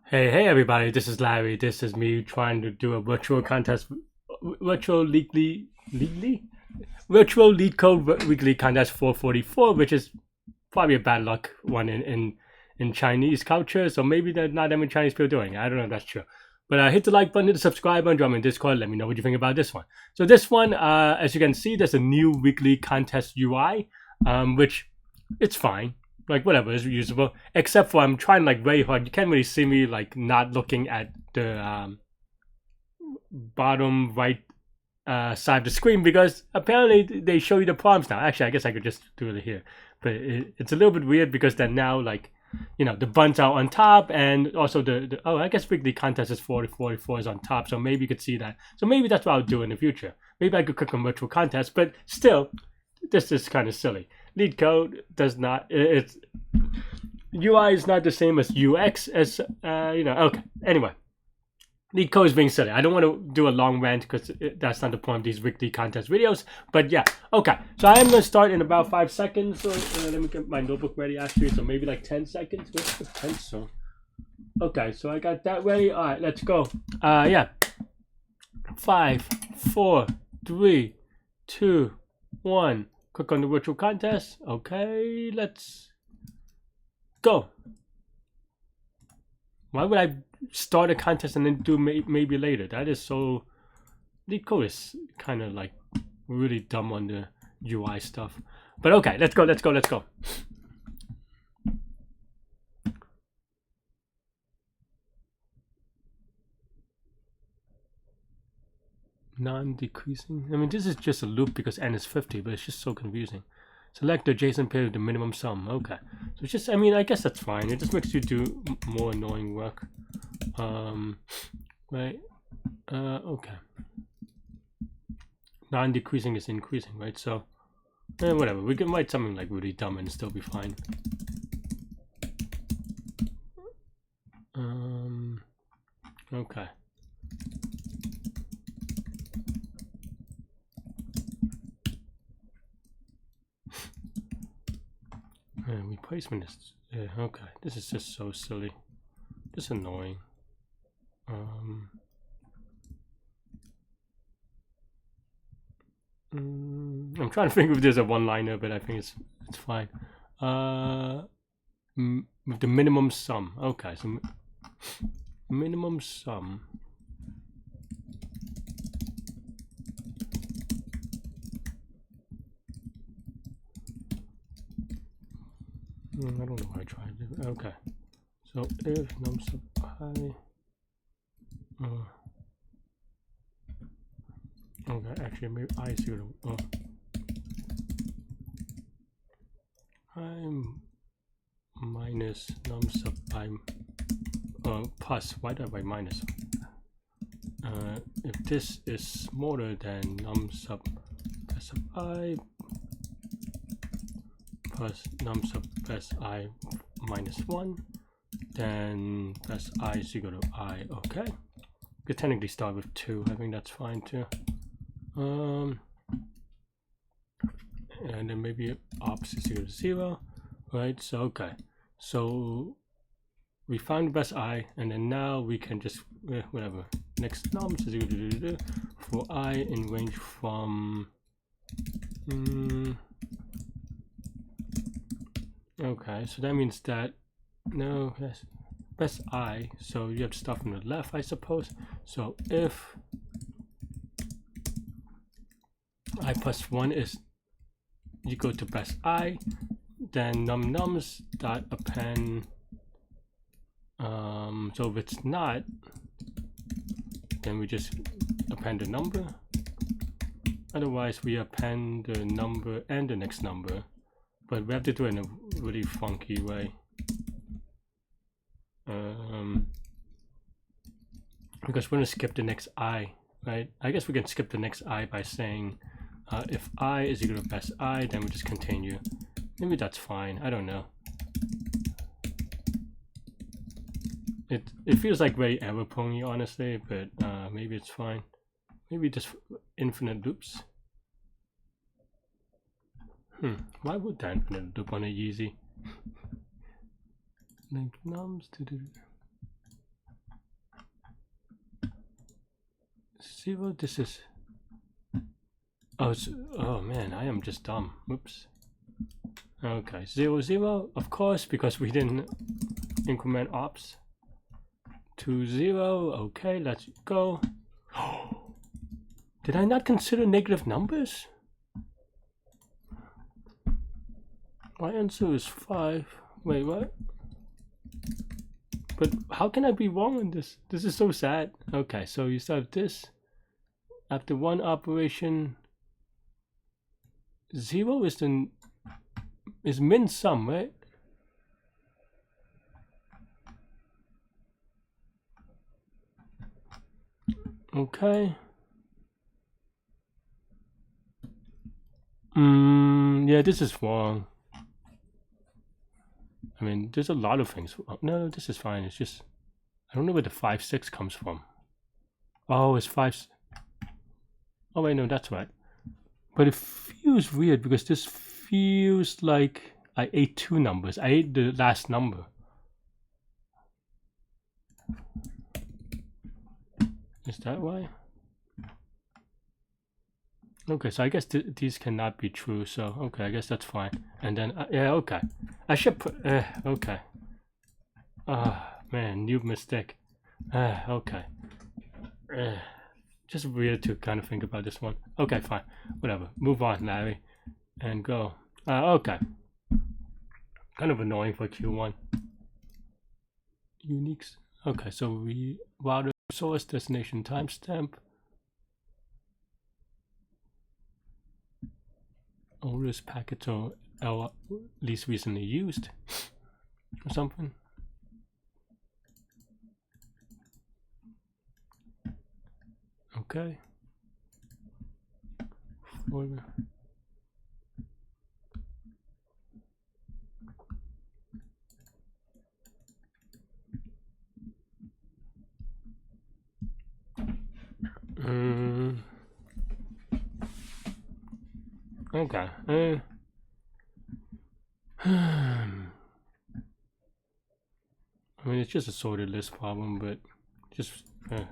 Hey everybody, this is Larry. This is me trying to do a virtual contest, virtual virtual Leetcode Weekly Contest 444, which is probably a bad luck one in Chinese culture. So maybe there's not that many Chinese people doing it. I don't know if that's true. But hit the like button, hit the subscribe button, join me in Discord. Let me know what you think about this one. So this one, as you can see, there's a new weekly contest UI, which it's fine, like whatever is usable, except for I'm trying like very hard. You can't really see me like not looking at the bottom right side of the screen because apparently they show you the prompts now. Actually, I guess I could just do it here, but it's a little bit weird because then now like the buttons are on top, and also the oh, I guess weekly contest is 44 is on top, so maybe you could see that. So maybe that's what I'll do in the future. Maybe I could click on virtual contest, but still, this is kind of silly. Leetcode does not. It's UI is not the same as UX as Okay. Anyway, Leetcode is being silly. I don't want to do a long rant because that's not the point of these weekly contest videos. But yeah, okay. So I am gonna start in about 5 seconds. So let me get my notebook ready. Actually, so maybe like 10 seconds. Where's the pencil? Okay, so I got that ready. All right, let's go. Yeah. 5, 4, 3, 2, 1. Click on the virtual contest. Okay, let's go. Why would I start a contest and then do maybe later? That is so. Leetcode is kind of like really dumb on the UI stuff. But okay, let's go, let's go, let's go. Non-decreasing. I mean, this is just a loop because n is 50, but it's just so confusing. Select the adjacent pair with the minimum sum. Okay, so it's just, I mean, I guess that's fine. It just makes you do more annoying work. Right. Okay. Non-decreasing is increasing, right? So, whatever. We can write something like really dumb and still be fine. Okay. Replacement is okay. This is just so silly. Just annoying. I'm trying to think if there's a one-liner, but I think it's fine. With the minimum sum. Okay, so minimum sum. I don't know why I tried it. Okay, so if num sub I. Okay, actually, maybe I is equal to I minus num sub I plus. Why do I write minus? If this is smaller than num sub I plus num sub I minus 1, then I is equal to I. Okay, we could technically start with 2. I think that's fine too. And then maybe ops is equal to 0, right? So okay, so we found the best I, and then now we can just whatever. Next nums is equal to for I in range from. Okay, so that means that no, yes, best I. So you have to start from the left, I suppose. So if I plus 1 is equal to best I, then nums dot append. So if it's not, then we just append the number. Otherwise, we append the number and the next number, but we have to do it in a really funky way. Because we're gonna skip the next I, right? I guess we can skip the next I by saying if I is equal to best I, then we just continue. Maybe that's fine. I don't know. It feels like very error prone, honestly, but maybe it's fine. Maybe just infinite loops. Why would that infinite loop on a Yeezy? Link nums to do. 0. This is oh man, I am just dumb. Whoops. Okay, 0 0, of course, because we didn't increment ops. 2 0. Okay, let's go. Did I not consider negative numbers? My answer is 5. Wait, what? But how can I be wrong on this? This is so sad. Okay, so you start this. After one operation, 0 is min sum, right? Okay. Yeah, this is wrong. I mean, there's a lot of things. No, this is fine. It's just, I don't know where the 5 6 comes from. Oh, it's 5. Oh wait, no, that's right. But it feels weird because this feels like I ate 2 numbers. I ate the last number. Is that why? Okay, so I guess these cannot be true, so okay, I guess that's fine. And then, yeah, okay. I should put, okay. Man, new mistake. Okay. Just weird to kind of think about this one. Okay, fine. Whatever. Move on, Larry. And go. Okay. Kind of annoying for Q1. Uniques. Okay, so we router source destination timestamp. Oldest packet or least recently used or something. Okay. Okay. I mean, it's just a sorted list problem, but just right.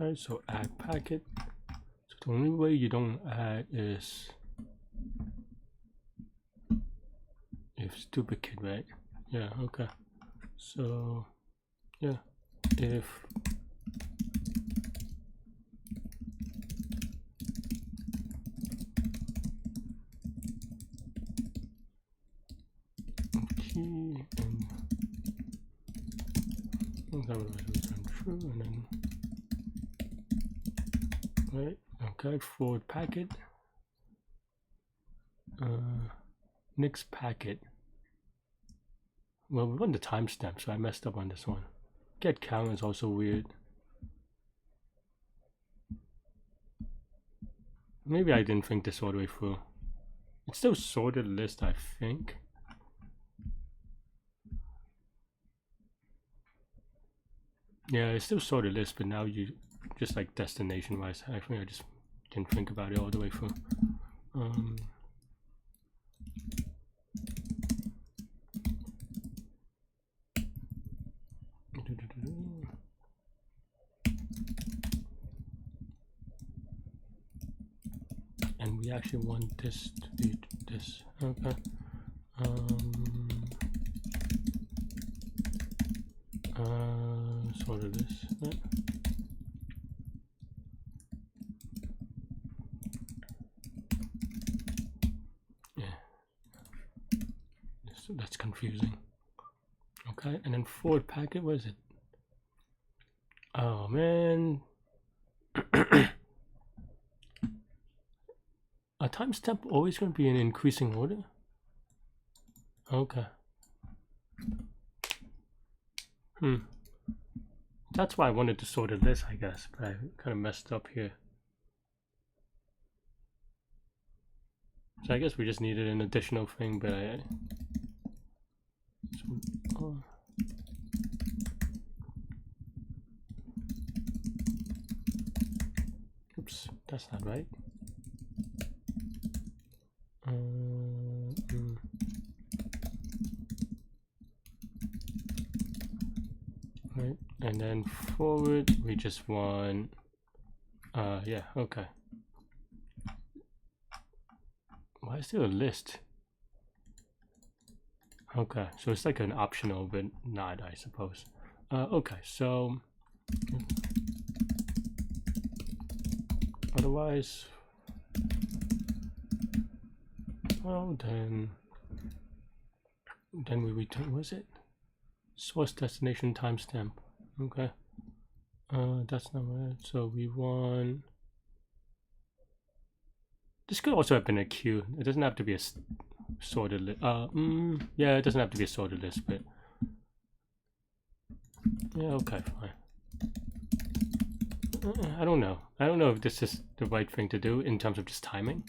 Okay, so add packet. So the only way you don't add is if it's duplicate, right? Yeah, okay. So yeah, if key and that will return true, and then right, okay, forward packet, next packet. Well, we want the timestamp, so I messed up on this one. Get count is also weird. Maybe I didn't think this all the way through. It's still sorted list, I think. Yeah, it's still sorted list, but now you just like destination wise. I think I just didn't think about it all the way through. And we actually want this to be this. Okay. Sort of this, right? Yeah. So that's confusing. Okay, and then forward packet, what is it? Oh man. A timestamp always going to be in increasing order? Okay. That's why I wanted to sort of this, I guess, but I kind of messed up here. So I guess we just needed an additional thing, but oops, that's not right. Right, and then forward we just want yeah, okay. Why is there a list? Okay, so it's like an optional, but not, I suppose. Okay, so otherwise, well then we return, was it? Source destination timestamp. Okay. That's not right. So we want. This could also have been a queue. It doesn't have to be a sorted list. Yeah, it doesn't have to be a sorted list, but yeah, okay, fine. I don't know. I don't know if this is the right thing to do in terms of just timing,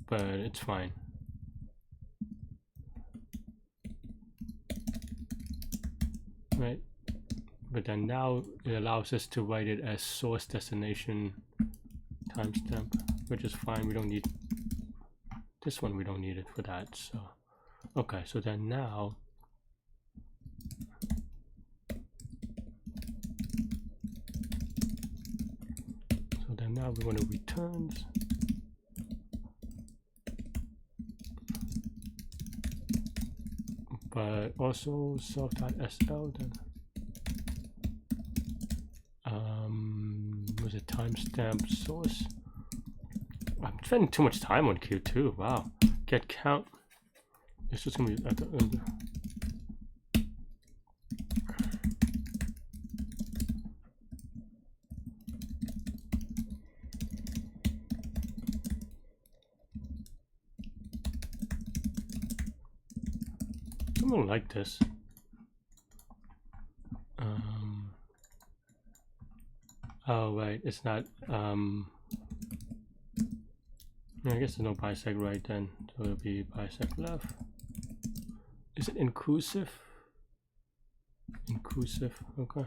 but it's fine. Right, but then now it allows us to write it as source destination timestamp, which is fine. We don't need this one. We don't need it for that. So okay, so then now we want to returns. But also self.sl then. Was it timestamp source? I'm spending too much time on Q2. Wow. Get count. This is gonna be. Something like this. Oh right, it's not. I guess there's no bisect right then, so it'll be bisect left. Is it inclusive? Inclusive, okay.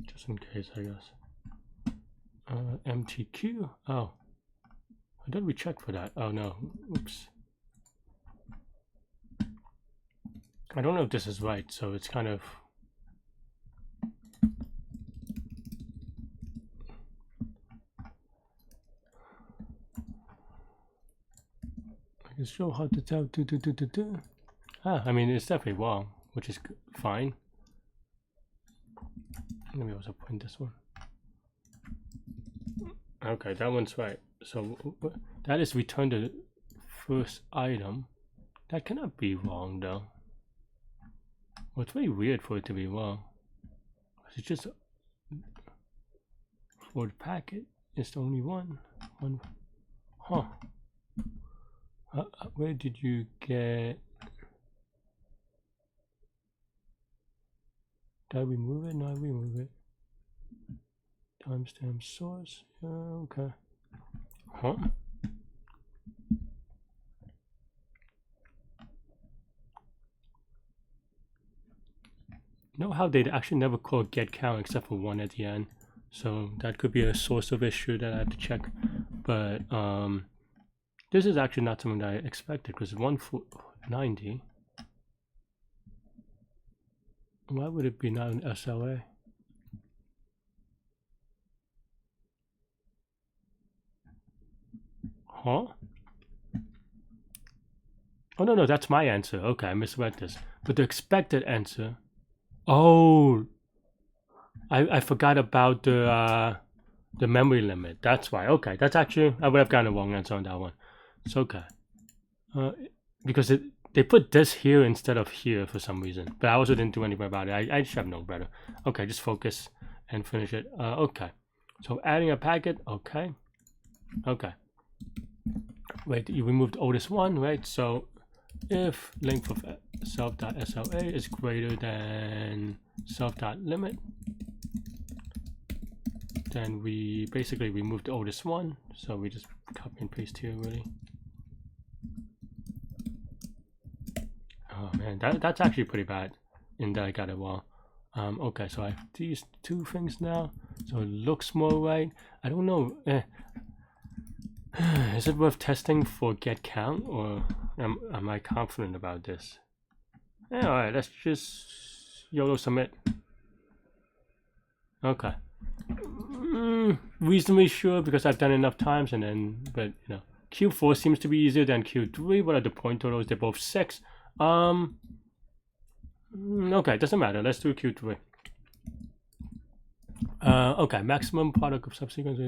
Just in case, I guess. MTQ. Oh, how did we check for that? Oh no, oops. I don't know if this is right, so it's kind of. It's so hard to tell. I mean, it's definitely wrong, which is fine. Let me also print this one. Okay, that one's right. So that is return the first item. That cannot be wrong though. Well, it's very weird for it to be wrong. It's just for the packet. It's the only one. Huh. Where did you get? Did I remove it? No, I remove it. Timestamp source. Yeah, okay. Huh? Know how they actually never call get count except for 1 at the end, so that could be a source of issue that I have to check. But this is actually not something that I expected, because 190. Why would it be not an SLA? Huh? Oh no, that's my answer. Okay, I misread this. But the expected answer. Oh, I forgot about the memory limit. That's why. Okay, that's actually, I would have gotten the wrong answer on that one. It's okay. Because they put this here instead of here for some reason. But I also didn't do anything about it. I should have known better. Okay, just focus and finish it. Okay. So adding a packet. Okay. Okay. Wait, you removed oldest one, right? So if length of self.sla is greater than self.limit, then we basically remove the oldest one. So we just copy and paste here really. man, that's actually pretty bad in that I got it wrong. Okay, so I have these two things now, so it looks more right. I don't know. Is it worth testing for get count, or am I confident about this? Yeah, all right, let's just YOLO submit. Okay. Reasonably sure because I've done it enough times, and then, but you know, Q4 seems to be easier than Q3. What are the point totals? They're both 6. Okay, doesn't matter. Let's do Q3. Okay, maximum product of subsequence.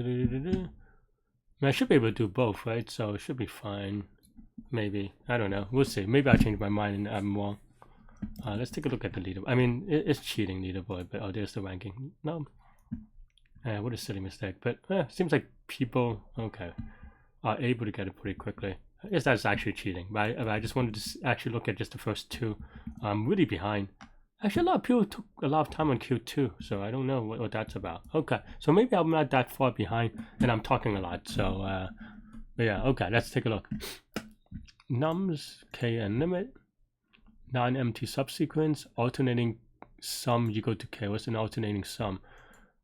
I should be able to do both, right? So it should be fine. Maybe. I don't know. We'll see. Maybe I changed my mind and I'm wrong. Let's take a look at the leaderboard. I mean, it's cheating leaderboard, but oh, there's the ranking. No. What a silly mistake. But seems like people, okay, are able to get it pretty quickly. I guess that's actually cheating. But I just wanted to actually look at just the first 2. I'm really behind. Actually, a lot of people took a lot of time on Q2, so I don't know what that's about. Okay, so maybe I'm not that far behind, and I'm talking a lot. So, but yeah, okay, let's take a look. Nums, K and limit, non-empty subsequence, alternating sum, you go to K. What's an alternating sum?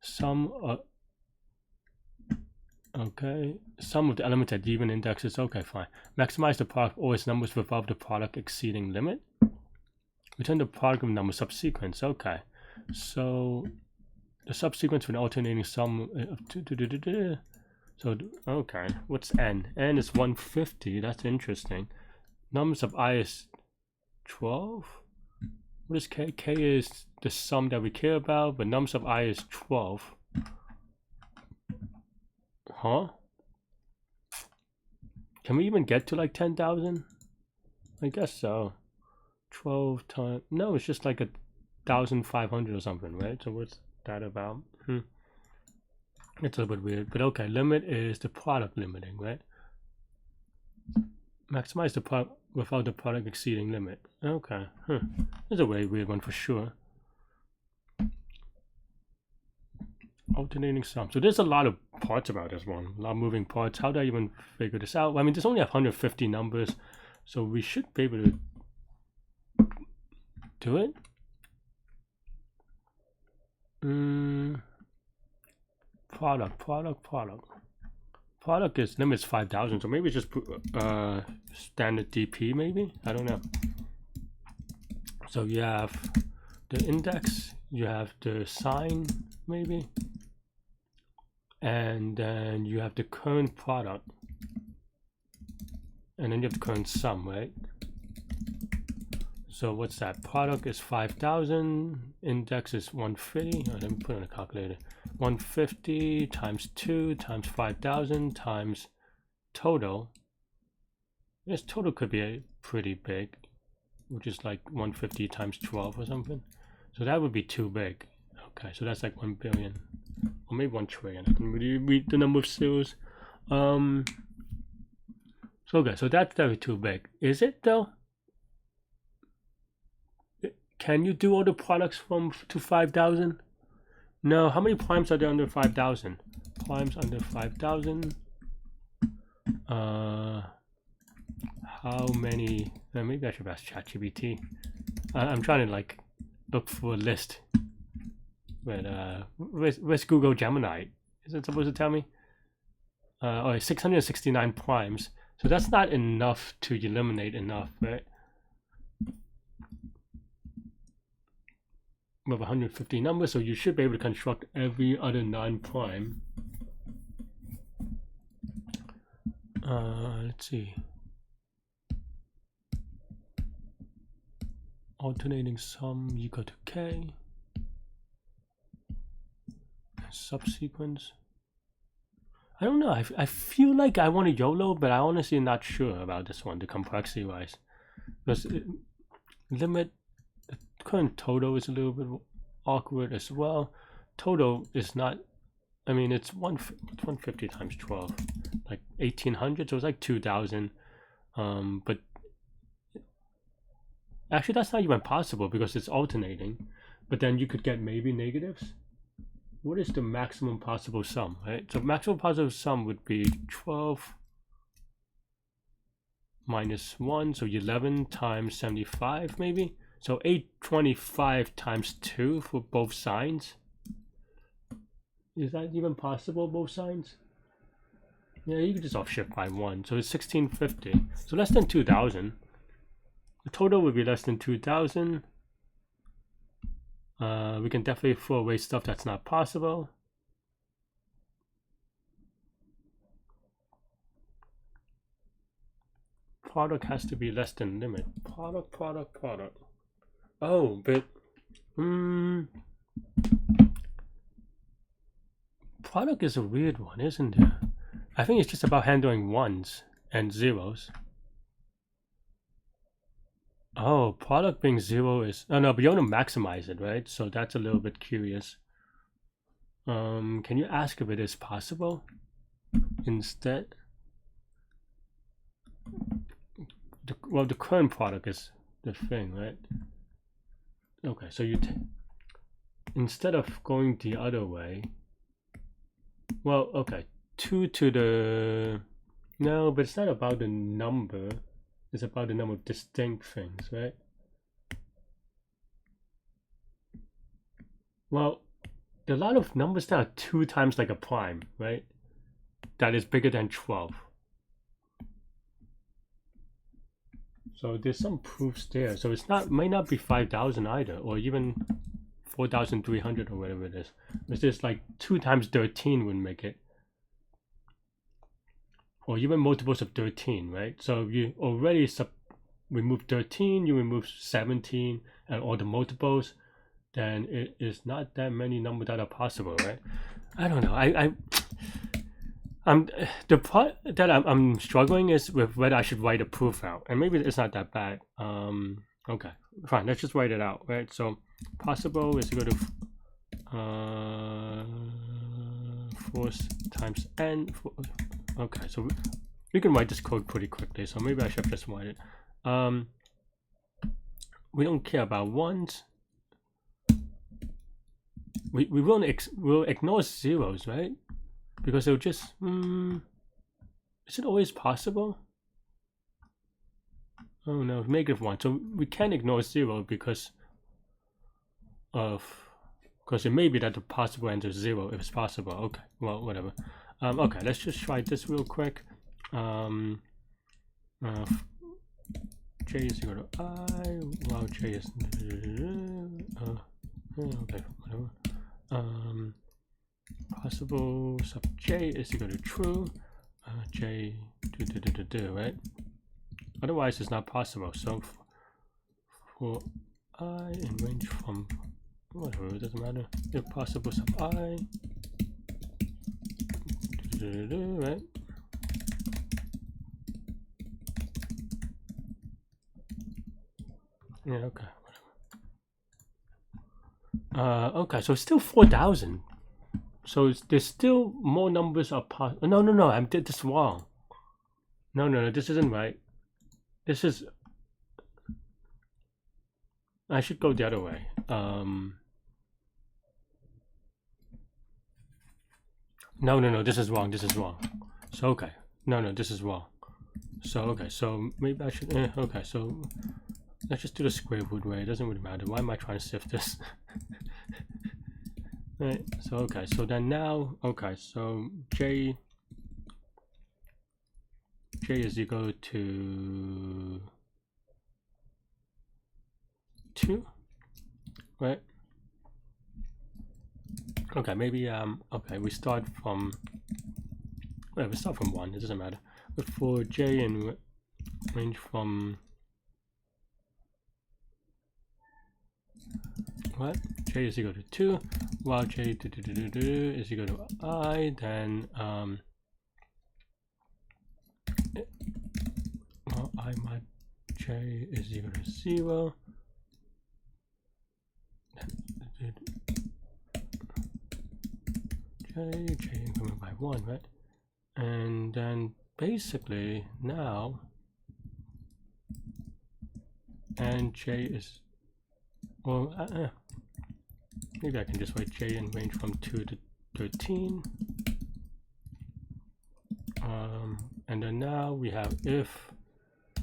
Sum, okay, sum of the element at even indexes, okay, fine. Maximize the product, always numbers without the product exceeding limit. Return the product of number subsequence. Okay, so the subsequence for an alternating sum of so okay, what's n? N is 150. That's interesting. Numbers of I is 12. What is k? K is the sum that we care about, but numbers of I is 12. Huh? Can we even get to like 10,000? I guess so. 12 times, no, it's just like 1,500 or something, right? So what's that about? It's a little bit weird, but okay. Limit is the product limiting, right? Maximize the product without the product exceeding limit. Okay, It's a very weird one for sure. Alternating sum. So there's a lot of parts about this one, a lot of moving parts. How do I even figure this out? I mean, there's only 150 numbers, so we should be able to do it. Product is limits 5,000, so maybe just put standard DP, maybe, I don't know. So you have the index, you have the sign, maybe, and then you have the current product, and then you have the current sum, right? So what's that? Product is 5,000, index is 150. Oh, let me put it on a calculator. 150 times 2 times 5,000 times total. This total could be pretty big, which is like 150 times 12 or something. So that would be too big. Okay, so that's like 1 billion, or maybe 1 trillion. I can really read the number of zeros. So okay, so that's definitely too big. Is it though? Can you do all the products to 5,000? No. How many primes are there under 5,000? Primes under 5,000. How many? Maybe I should ask ChatGPT. I'm trying to like look for a list. But where's Google Gemini? Is it supposed to tell me? Oh, 669 primes. So that's not enough to eliminate enough, right? Of 150 numbers, so you should be able to construct every other non-prime. Let's see. Alternating sum equal to k. Subsequence. I don't know. I feel like I want to YOLO, but I honestly am not sure about this one, the complexity wise. Because limit. Current total is a little bit awkward as well. Total is not, I mean, it's 150 times 12, like 1,800, so it's like 2,000. But actually that's not even possible because it's alternating, but then you could get maybe negatives. What is the maximum possible sum, right? So maximum possible sum would be 12 minus 1, so 11 times 75 maybe. So 825 times 2 for both sides. Is that even possible, both sides? Yeah, you could just offshift by 1. So it's 1650. So less than 2000. The total would be less than 2000. We can definitely throw away stuff that's not possible. Product has to be less than limit. Product. Oh, but product is a weird one, isn't it? I think it's just about handling ones and zeros. Oh, product being 0 is... Oh no, but you want to maximize it, right? So that's a little bit curious. Can you ask if it is possible instead? Well, the current product is the thing, right? Okay, so you instead of going the other way, well, okay, 2 to the... No, but it's not about the number. It's about the number of distinct things, right? Well, there are a lot of numbers that are 2 times like a prime, right? That is bigger than 12. So there's some proofs there. So it's not, might not be 5,000 either, or even 4,300 or whatever it is. It's just like 2 times 13 would make it. Or even multiples of 13, right? So you already remove 13, you remove 17, and all the multiples, then it is not that many numbers that are possible, right? I don't know. The part that I'm struggling is with whether I should write a proof out, and maybe it's not that bad. Okay, fine. Let's just write it out, right? So possible is equal to force times n. Okay, so we can write this code pretty quickly. So maybe I should just write it. We don't care about ones. We'll ignore zeros, right? Because it'll just, is it always possible? Oh no, -1. So we can't ignore 0 because it may be that the possible answer is 0 if it's possible. Okay, well, whatever. Okay, let's just try this real quick. J is equal to I, while J is, okay, whatever. Possible sub J is equal to true, J do, right? Otherwise it's not possible. So for I in range from whatever, it doesn't matter. If possible sub I, right? Yeah, okay, whatever. Okay, so it's still 4,000. So there's still more numbers are possible. No, I did this wrong. No, this isn't right. This is... I should go the other way. No, this is wrong. So, okay. No, this is wrong. So, okay, so maybe I should... okay, so let's just do the square root way. It doesn't really matter. Why am I trying to sift this? Right, so okay, so then now, okay, so J is equal to 2, right? Okay, maybe okay, we start from 1, it doesn't matter. But for J in range from what? J is equal to 2, while J is equal to I, then well, I might J is equal to 0. J increment by 1, right? And then basically now, and J is, well, maybe I can just write J in range from 2 to 13. And then now we have if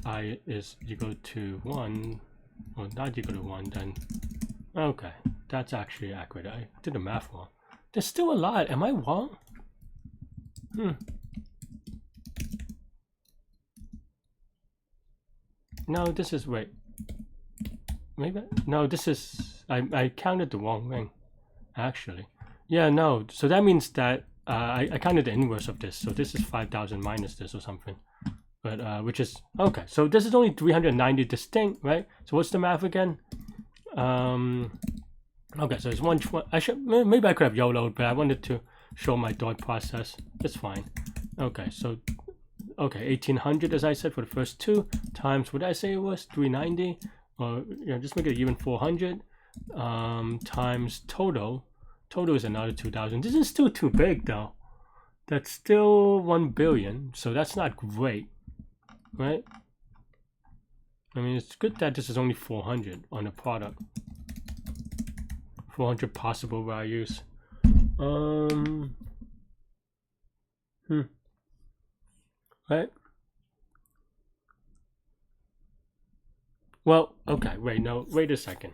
I is equal to 1, or not equal to 1, then okay, that's actually accurate. I did the math wrong. There's still a lot. Am I wrong? No, this is, wait. Maybe, no, this is, I counted the wrong thing, actually. Yeah, no, so that means that I counted the inverse of this. So this is 5,000 minus this or something. But which is, okay, so this is only 390 distinct, right? So what's the math again? Okay, so it's 120. I should, maybe I could have YOLO'd, but I wanted to show my thought process. It's fine. Okay, so okay, 1800 as I said for the first two times, what did I say it was? 390, or just make it even 400 times total. Total is another 2,000. This is still too big though. That's still 1 billion, so that's not great, right? I mean, it's good that this is only 400 on the product. 400 possible values. Right? Well, okay, wait a second.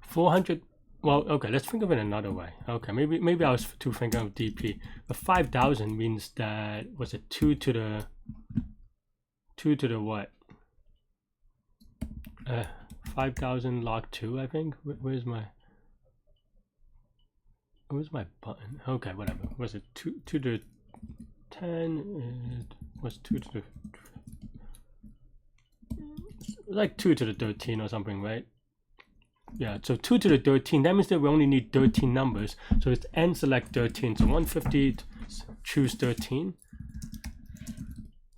400, well, okay, let's think of it another way. Okay, maybe I was too thinking of DP. But 5,000 means that, was it 2 to the what? 5,000 log 2, I think. Where's my button? Okay, whatever. Was it 2 to the 10? It was 2 to the, like 2 to the 13 or something, right? Yeah, so 2 to the 13, that means that we only need 13 numbers. So it's n select 13. So 150, choose 13.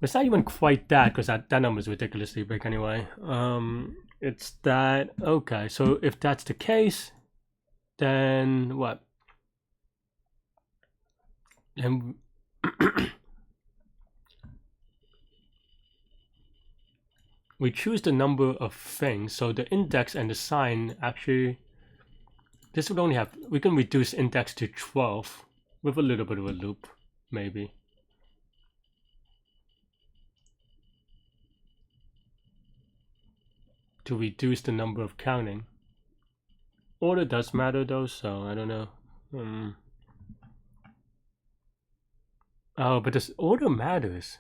It's not even quite that, because that number is ridiculously big anyway. It's that, okay, so if that's the case, then what? Then we choose the number of things, so the index and the sign actually, this would only have, we can reduce index to 12 with a little bit of a loop, maybe. To reduce the number of counting. Order does matter though, so I don't know. Oh, but this order matters.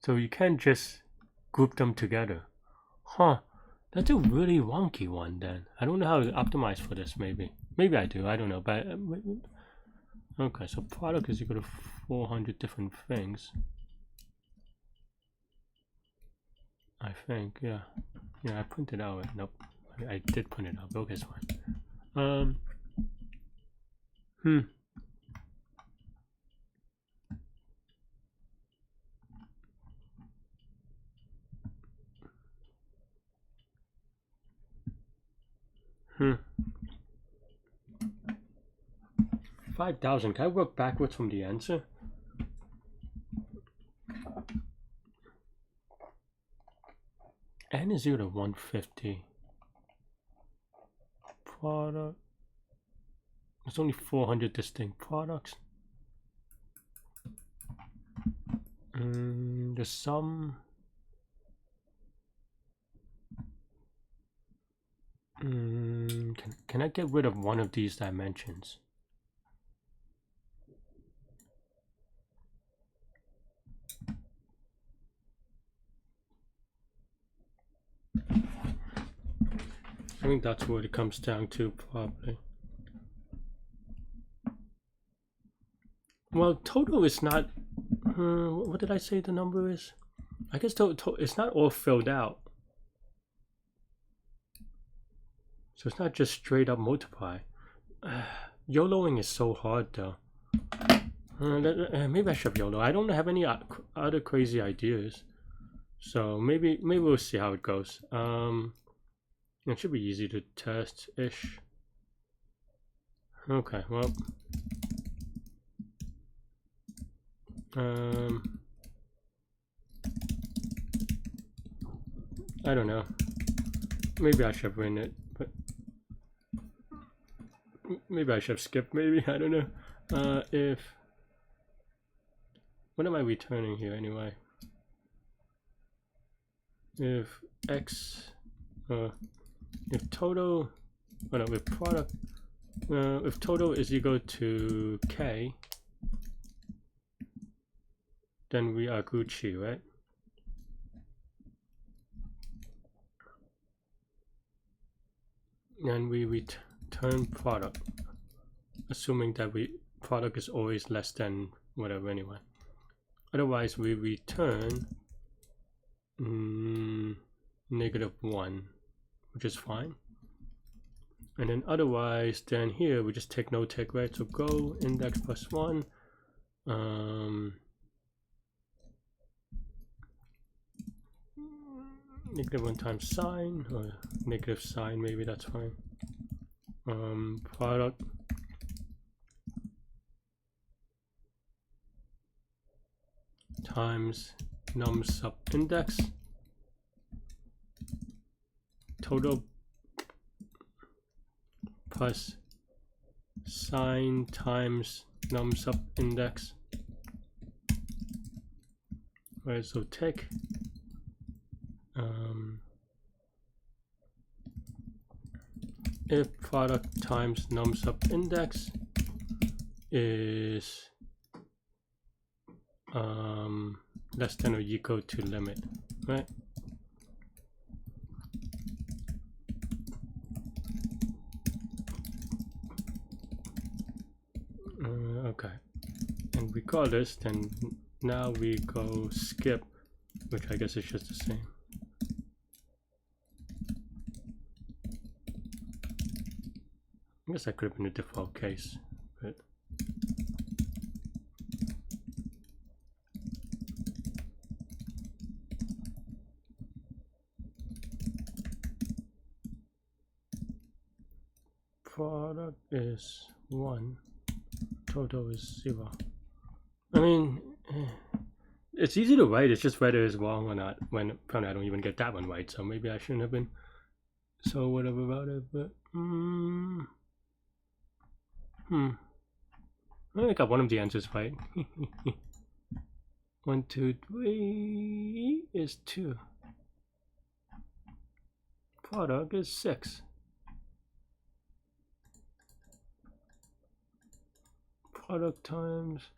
So you can't just group them together. Huh, that's a really wonky one then. I don't know how to optimize for this, maybe. Maybe I do, I don't know, but okay, so product is equal to 400 different things. I think, yeah. Yeah, I printed out. Nope, I did print it out. Okay, it's fine. Hmm. 5,000. Can I work backwards from the answer? N is equal to 150. Product. There's only 400 distinct products. The sum. Can I get rid of one of these dimensions? I think that's what it comes down to, probably. Well, total is not, what did I say the number is? I guess total, it's not all filled out. So it's not just straight up multiply. YOLOing is so hard though. Maybe I should YOLO. I don't have any other crazy ideas. So maybe we'll see how it goes. It should be easy to test-ish. Okay, well. I don't know. Maybe I should win it, but maybe I should have skipped, maybe, I don't know. What am I returning here anyway? if x, if total, oh no, if product, if total is equal to k, then we are Gucci, right? And we return product, assuming that product is always less than whatever anyway. Otherwise, we return -1, which is fine. And then otherwise, then here we just take no tick, right? So go index +1. -1 times sign, or negative sign, maybe that's fine. Product times num sub index, total plus sign times num sub index. Right, so tick. If product times num sub index is less than or equal to limit, right? Okay, and we call this, then now we go skip, which I guess is just the same. I guess I could have been a default case, but product is 1, total is 0. I mean, it's easy to write, it's just whether it's wrong or not, when apparently I don't even get that one right, so maybe I shouldn't have been so whatever about it, but I got one of the answers right. 1, 2, 3 is 2. Product is 6. Product times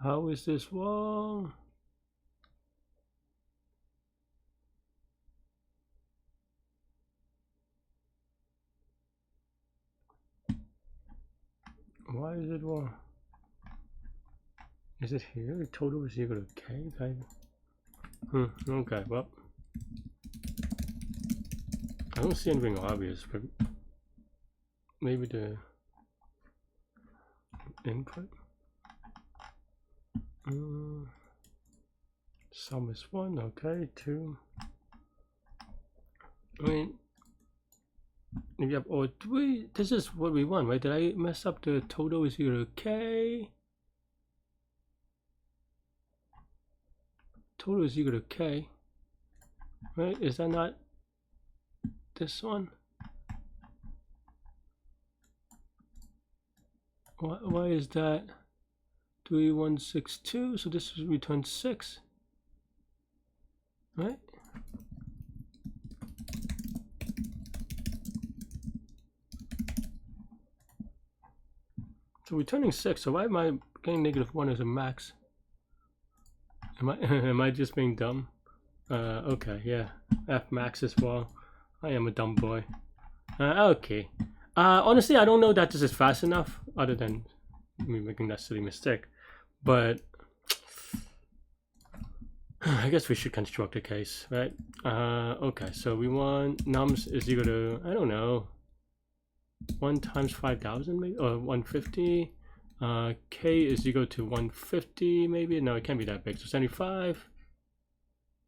How is this wrong? Why is it wrong? Is it here? Total is equal to k? Okay, well, I don't see anything obvious, but maybe the input. Sum is 1, okay, 2. I mean, if you have all 3, this is what we want, right? Did I mess up the total is equal to k? Total is equal to k, right? Is that not this one? Why is that 3162? So this is return 6, right? So returning 6. So why am I getting -1 as a max? Am I just being dumb? Okay, yeah. F max as well. I am a dumb boy. Okay. Honestly, I don't know that this is fast enough, other than me making that silly mistake. But I guess we should construct a case, right? Okay, so we want nums is equal to, I don't know, 1 times 5,000 maybe, or 150. K is equal to 150 maybe. No, it can't be that big. So 75.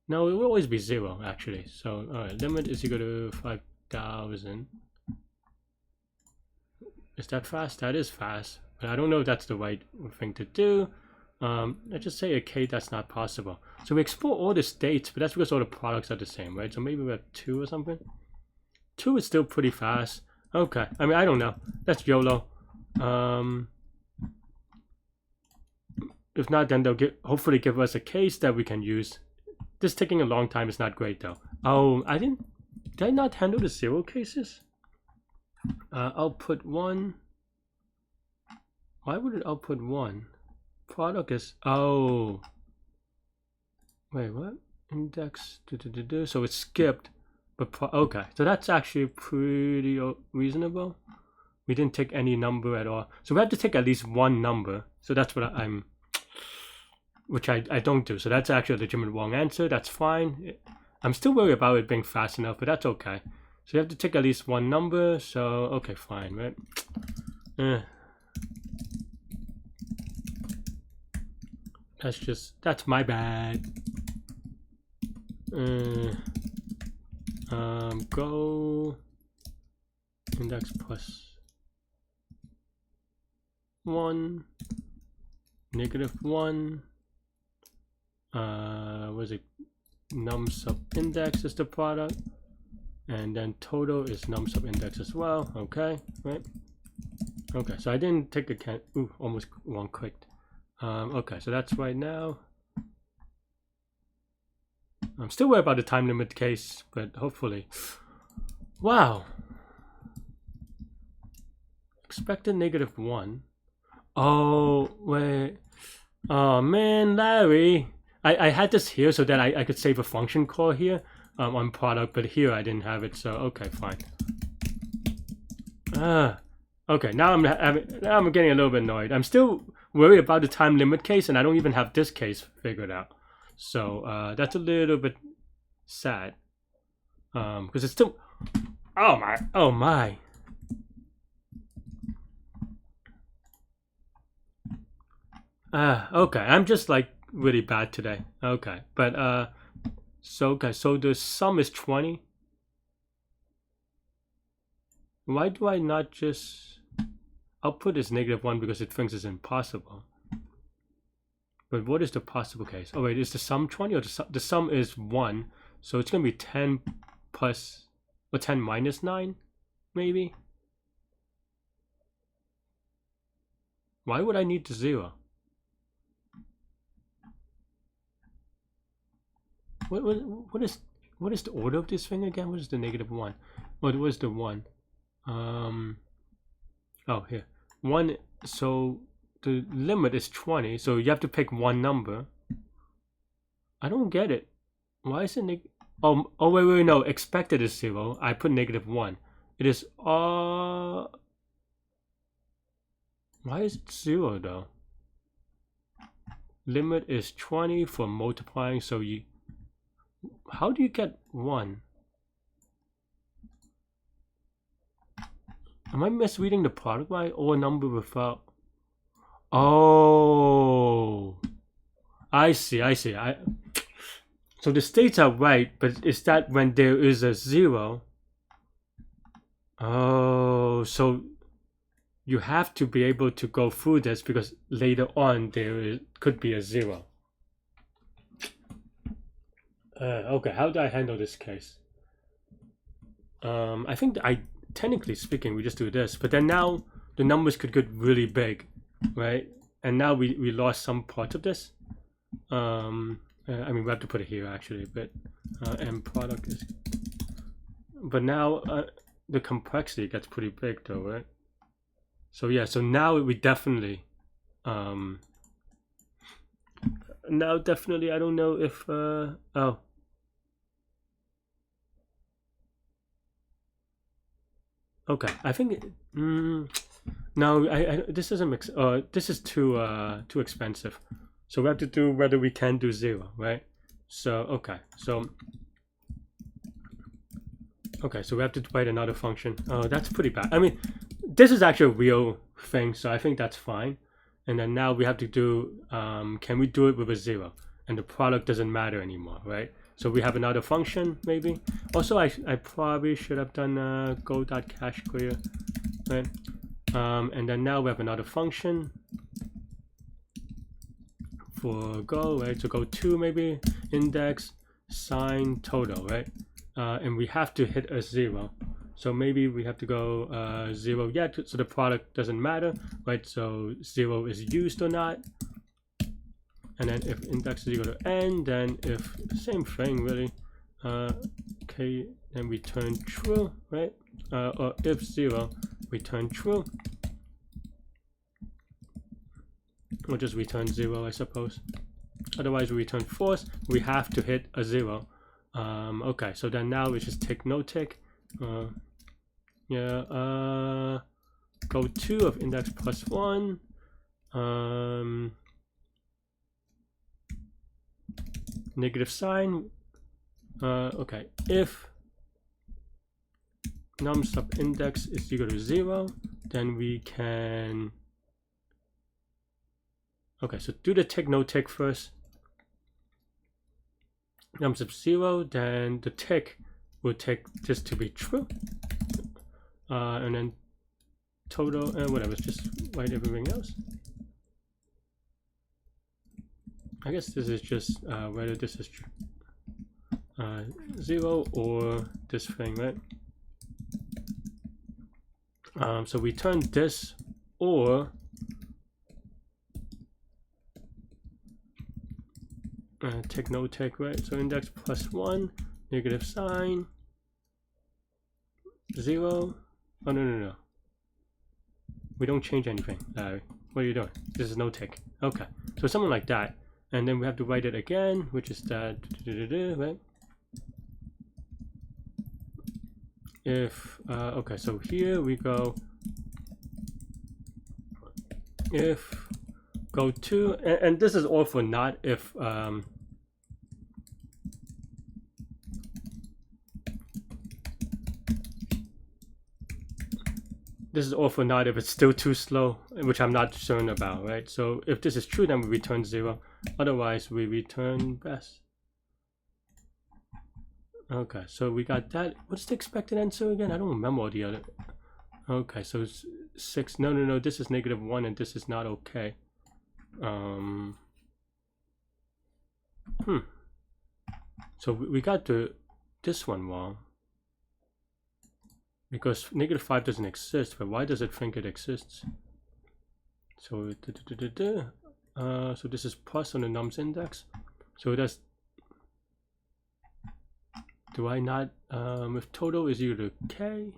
No, it will always be 0 actually. So limit is equal to 5,000. Is that fast? That is fast, but I don't know if that's the right thing to do. Let's just say a K that's not possible. So we export all the states, but that's because all the products are the same, right? So maybe we have 2 or something. 2 is still pretty fast. Okay, I mean, I don't know. That's YOLO. if not, then they'll hopefully give us a case that we can use. This taking a long time is not great though. Oh, did I not handle the 0 cases? Output 1. Why would it output 1? Product is, oh. Wait, what? Index, so it's skipped. But okay, so that's actually pretty reasonable. We didn't take any number at all. So we have to take at least one number. So that's what which I don't do. So that's actually a legitimate wrong answer. That's fine. I'm still worried about it being fast enough, but that's okay. So you have to take at least one number. So, okay, fine, right? That's my bad. Go index plus 1, -1. Was it num sub index is the product, and then total is num sub index as well. Okay, right? Okay, so I didn't take a almost one clicked. Okay, so that's right now. I'm still worried about the time limit case, but hopefully. Wow. Expected -1. Oh, wait. Oh, man, Larry. I had this here so that I could save a function call here on product, but here I didn't have it, so okay, fine. Okay, now I'm getting a little bit annoyed. I'm still worried about the time limit case, and I don't even have this case figured out. So that's a little bit sad, because it's still, oh my. Okay, I'm just like really bad today. Okay, but so the sum is 20. Why do I not just output is -1 because it thinks it's impossible? But what is the possible case? Oh wait, is the sum 20 or the sum is 1? So it's gonna be 10 plus or 10 minus 9, maybe. Why would I need the 0? What is the order of this thing again? What is the -1? Oh, it was the 1. Oh, here 1. So the limit is 20, so you have to pick one number. I don't get it. Why is it oh wait, no, expected is 0. I put -1. It is why is it 0 though? Limit is 20 for multiplying, so how do you get 1? Am I misreading the product by or number without? Oh, I see. So the states are right, but is that when there is a 0? Oh, so you have to be able to go through this because later on there could be a 0. Okay, how do I handle this case? I think technically speaking, we just do this, but then now the numbers could get really big, right? And now we lost some part of this. I mean, we have to put it here actually, but and product is. But now the complexity gets pretty big though, right? So yeah, so now we definitely. Now definitely, I don't know if oh. Okay, I think no, this doesn't mix. This is too expensive. So we have to do whether we can do 0, right? So okay, so we have to write another function. Oh, that's pretty bad. I mean, this is actually a real thing, so I think that's fine. And then now we have to do can we do it with a 0? And the product doesn't matter anymore, right? So we have another function, maybe. Also, I probably should have done go.cache clear, right? And then now we have another function for go, right? So go 2 maybe, index, sign, total, right? And we have to hit a 0. So maybe we have to go 0 yet, so the product doesn't matter, right? So 0 is used or not. and then if index is equal to n, then if same thing really, okay, then return true, right? Or if 0, return true. We'll just return 0, I suppose. Otherwise, we return false. We have to hit a 0. Okay, so then now we just take no tick. Go to of index plus 1. Negative sign. Okay, if num sub index is equal to 0, then we can. Okay, so do the tick no tick first. Num sub 0, then the tick will take this to be true. And then total and whatever, just write everything else. I guess this is just whether this is 0 or this thing, right? So return this or tick no tick, right? So index plus 1, negative sign, 0. Oh no. We don't change anything, Larry. What are you doing? This is no tick. Okay, so something like that. And then we have to write it again, which is that, right? If, okay, so here we go, if go to, and this is all for not if, this is all for not if it's still too slow, which I'm not certain about, right? So if this is true, then we return 0. Otherwise, we return best. Okay, so we got that. What's the expected answer again? I don't remember all the other. Okay, so it's 6. No. This is -1, and this is not okay. So we got this one wrong. Because -5 doesn't exist, but why does it think it exists? So so this is plus on the nums index. So that's, do I not, if total is equal to k,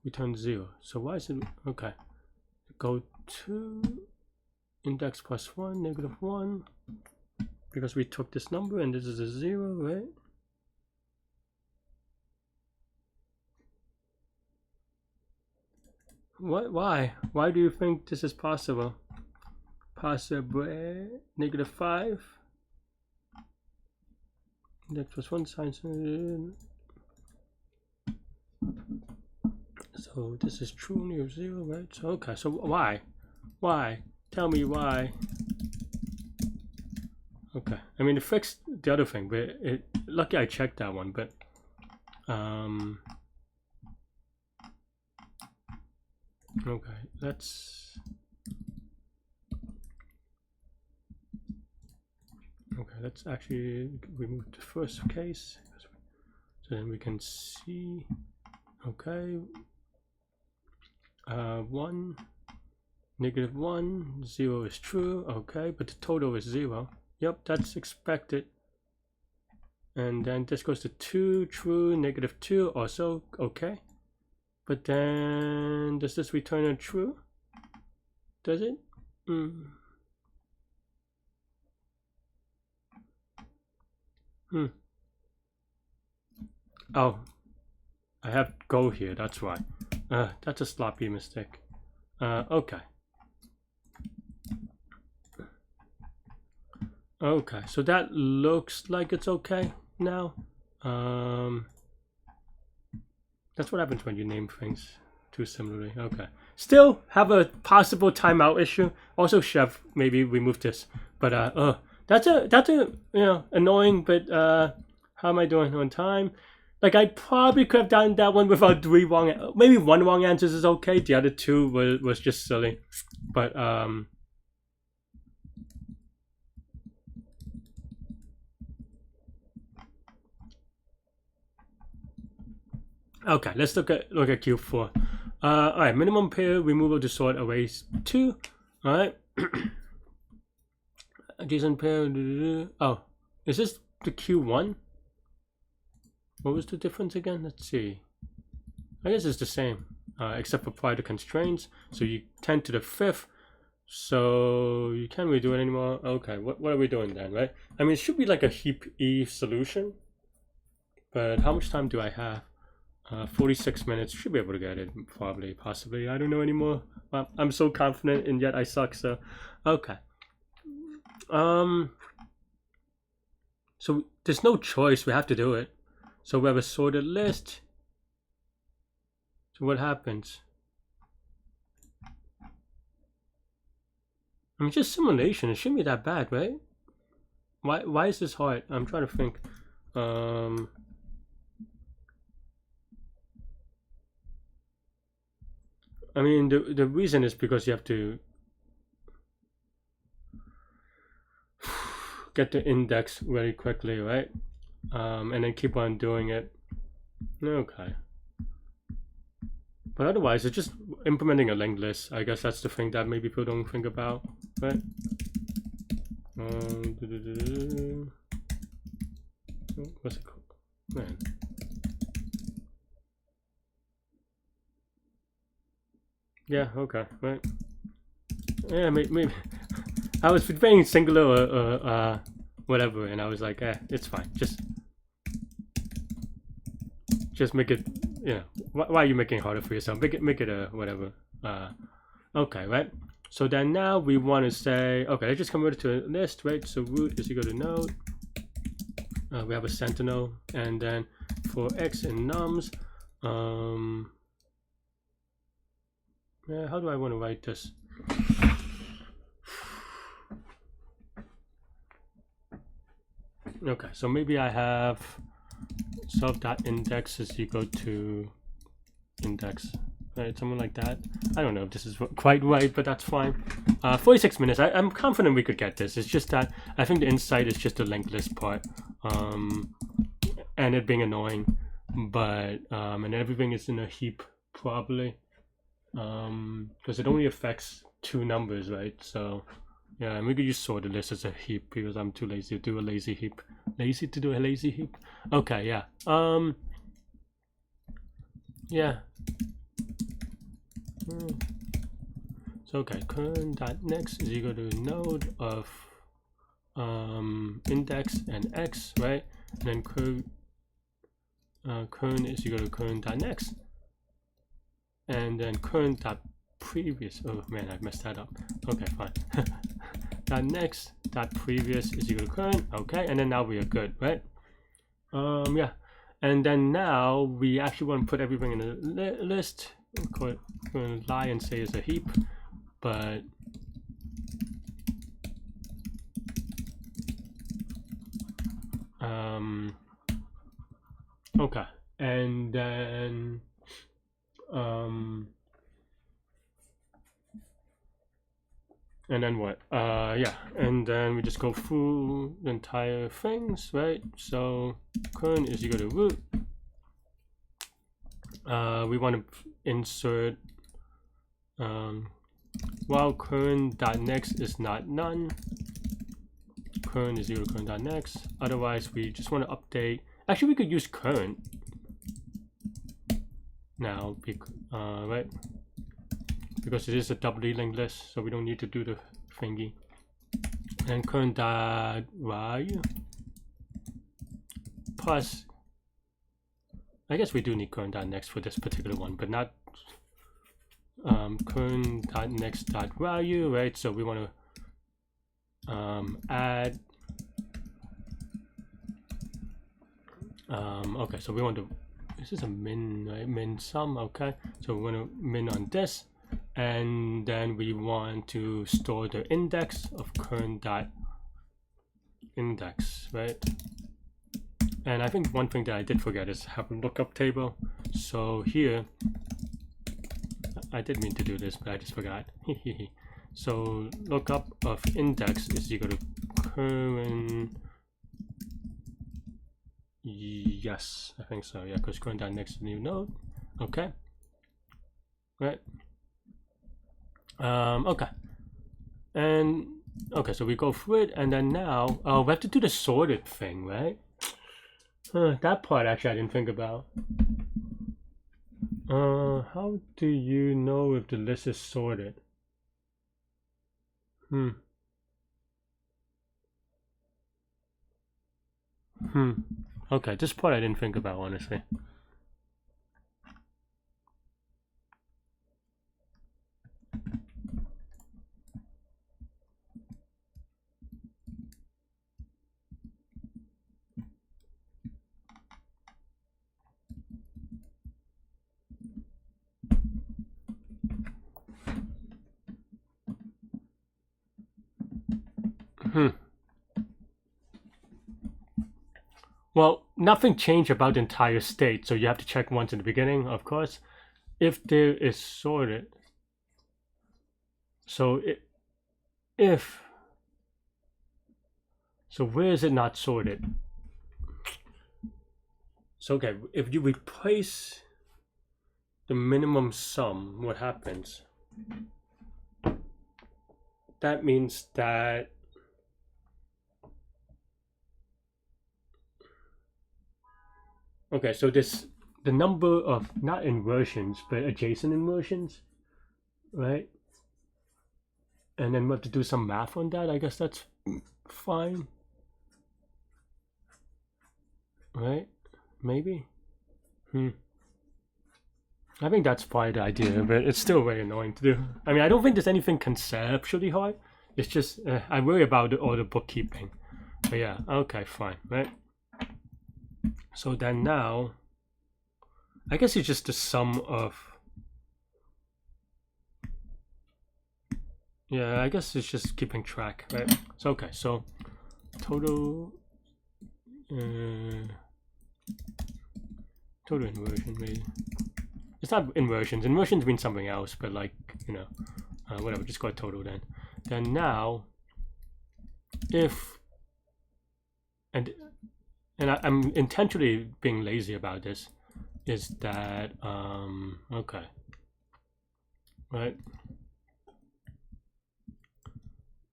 return 0. So why is it, okay. Go to index plus 1, -1, because we took this number and this is a 0, right? What? Why do you think this is possible? Possible -5. Index plus 1 sign. So this is true only of 0, right? So okay. So why? Tell me why. Okay. I mean, it fixed the other thing, but lucky I checked that one. But okay, let's actually remove the first case, so then we can see. Okay, 1, -1, 0 is true. Okay, but the total is 0. Yep, that's expected. And then this goes to 2, true, -2, also okay. But then, does this return a true? Does it? Oh, I have go here, that's why. That's a sloppy mistake. Okay. Okay, so that looks like it's okay now. That's what happens when you name things too similarly. Okay. Still have a possible timeout issue. Also, Chef, maybe remove this. But that's a annoying. But how am I doing on time? Like, I probably could have done that one without 3 wrong. Maybe 1 wrong answers is okay. The other 2 was just silly. But okay, let's look at Q4. All right, minimum pair removal to sort arrays 2. All right. JSON pair. Oh, is this the Q1? What was the difference again? Let's see. I guess it's the same, except for prior to constraints. So you 10 to the 5th. So you can't really do it anymore. Okay, what are we doing then, right? I mean, it should be like a heap E solution. But how much time do I have? 46 minutes. Should be able to get it, probably, possibly. I don't know anymore. I'm so confident, and yet I suck. So, okay. So there's no choice. We have to do it. So we have a sorted list. So what happens? I mean, just simulation. It shouldn't be that bad, right? Why is this hard? I'm trying to think. I mean, the reason is because you have to get the index very quickly, right? And then keep on doing it. Okay. But otherwise, it's just implementing a linked list. I guess that's the thing that maybe people don't think about, right? What's it called? Man. Yeah, okay, right. Yeah, maybe. I was debating singular or whatever, and I was like, it's fine. Just make it, you know, why are you making it harder for yourself? Make it a whatever. Okay, right? So then now we want to say, okay, let's just convert it to a list, right? So root is equal to node. We have a sentinel, and then for x in nums, yeah, how do I want to write this? Okay, so maybe I have self.index is equal to index, right? Something like that. I don't know if this is quite right, but that's fine. 46 minutes. I'm confident we could get this. It's just that I think the insight is just the linked list part, and it being annoying, but and everything is in a heap probably, because it only affects 2 numbers, right? So yeah, and we could use sorted list as a heap because I'm too lazy to do a lazy heap. Lazy to do a lazy heap. Okay, yeah. Yeah. So okay, current.next is equal to node of index and x, right? And then current is equal to current.next, and then current.previous. Oh man, I messed that up. Okay, fine. .next .previous is equal to current. Okay, and then now we are good, right? Yeah, and then now we actually want to put everything in a list. We're going to lie and say it's a heap, but okay, and then what? Yeah, and then we just go through the entire things, right? So current is equal to root. We want to insert while current.next is not none, current is equal to current.next. Otherwise, we just want to update. Actually, we could use current now, right? Because it is a doubly linked list, so we don't need to do the thingy. And current.value plus, I guess we do need current.next for this particular one, but not current.next.value, right? So we want to add. Okay, so we want to. This is a min, right? Min sum. Okay, so we want to min on this. And then we want to store the index of current.index, right? And I think one thing that I did forget is have a lookup table. So here, I did mean to do this, but I just forgot. So lookup of index is equal to current. Yes, I think so. Yeah, because current.next is a new node. Okay. Right. Okay, and Okay, so we go through it, and then now, we have to do the sorted thing, right? That part actually I didn't think about. How do you know if the list is sorted? Okay, this part I didn't think about, honestly. Well, nothing changed about the entire state, so you have to check once in the beginning, of course. If there is sorted, so so where is it not sorted? So okay, if you replace the minimum sum, what happens? That means that okay, so the number of not inversions but adjacent inversions, right? And then we have to do some math on that. I guess that's fine, right? Maybe. I think that's probably the idea, but it's still very annoying to do. I mean, I don't think there's anything conceptually hard. It's just I worry about all the bookkeeping. But yeah, okay, fine, right? So then now, I guess it's just the sum of. Yeah, I guess it's just keeping track, right? So okay, so total. Total inversion, maybe. It's not inversions. Inversions mean something else, but like, you know, whatever, just go total then. Then now, if, and I'm intentionally being lazy about this, is that, okay, right?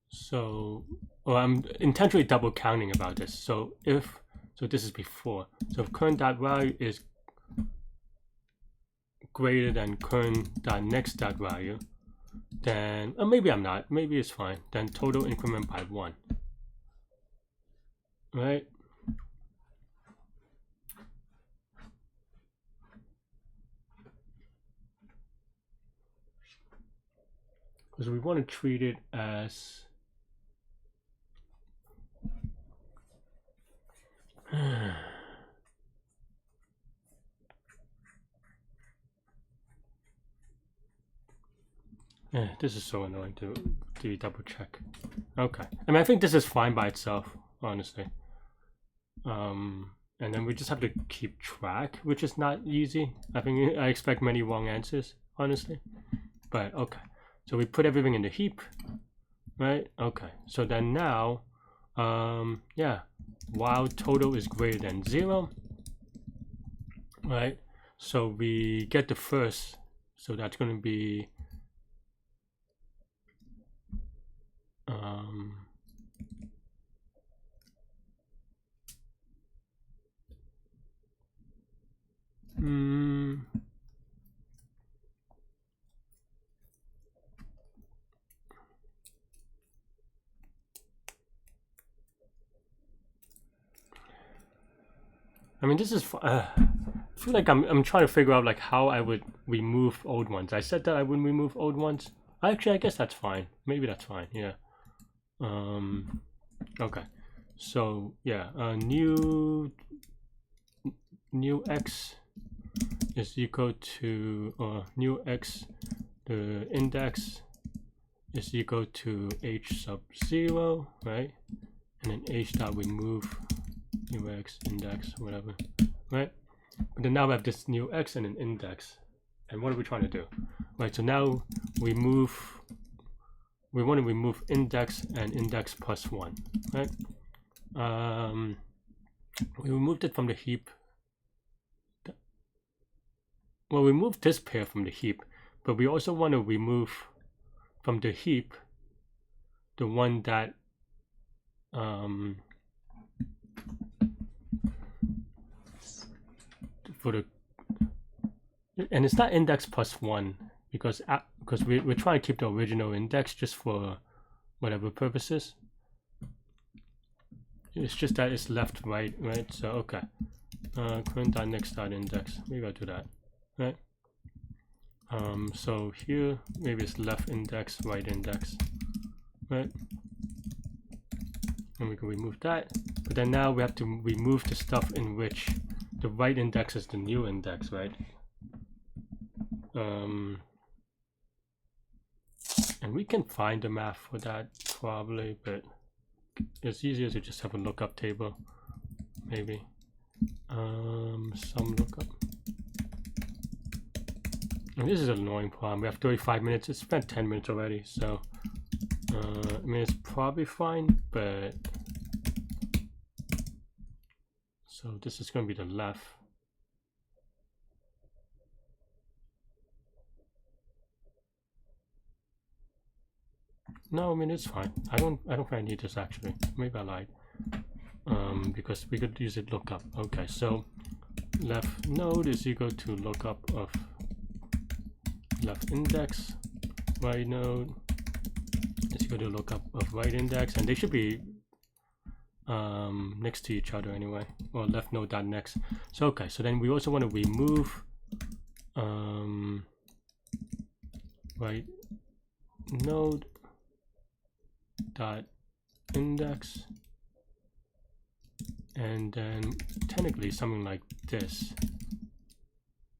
So, well, I'm intentionally double counting about this. So if, so this is before. So if current dot value is greater than current dot next dot value, then maybe I'm not, maybe it's fine, then total increment by 1, right? Because we want to treat it as this is so annoying to double check. Okay, I mean, I think this is fine by itself, honestly. And then we just have to keep track, which is not easy. I think I expect many wrong answers, honestly. But okay, so we put everything in the heap, right? Okay, so then now, yeah, while total is greater than 0, right? So we get the first, so that's going to be I mean, this is I feel like I'm trying to figure out like how I would remove old ones. I said that I wouldn't remove old ones. Actually, I guess that's fine. Maybe that's fine. Yeah. Okay. So yeah, new x is equal to new x, the index is equal to h sub 0, right? And then h dot remove new x index, whatever, right? But then now we have this new x and an index. And what are we trying to do? Right, so now we want to remove index and index plus 1, right? We removed it from the heap. Well, we moved this pair from the heap, but we also want to remove from the heap the one that for the, and it's not index plus 1 because we're trying to keep the original index just for whatever purposes. It's just that it's left right. So okay, current.next.index, maybe I'll do that, right? So here maybe it's left index, right index, right? And we can remove that, but then now we have to remove the stuff in which the right index is the new index, right? And we can find the math for that probably, but it's easier to just have a lookup table, maybe. Some lookup. And this is an annoying problem. We have 35 minutes. It's spent 10 minutes already, so I mean it's probably fine, but so this is going to be the left. No, I mean it's fine. I don't think I need this actually. Maybe I lied. Because we could use it lookup. Okay, so left node is equal to lookup of left index, right node is equal to lookup of right index, and they should be next to each other anyway, or left node dot next. So okay, so then we also want to remove right node dot index, and then technically something like this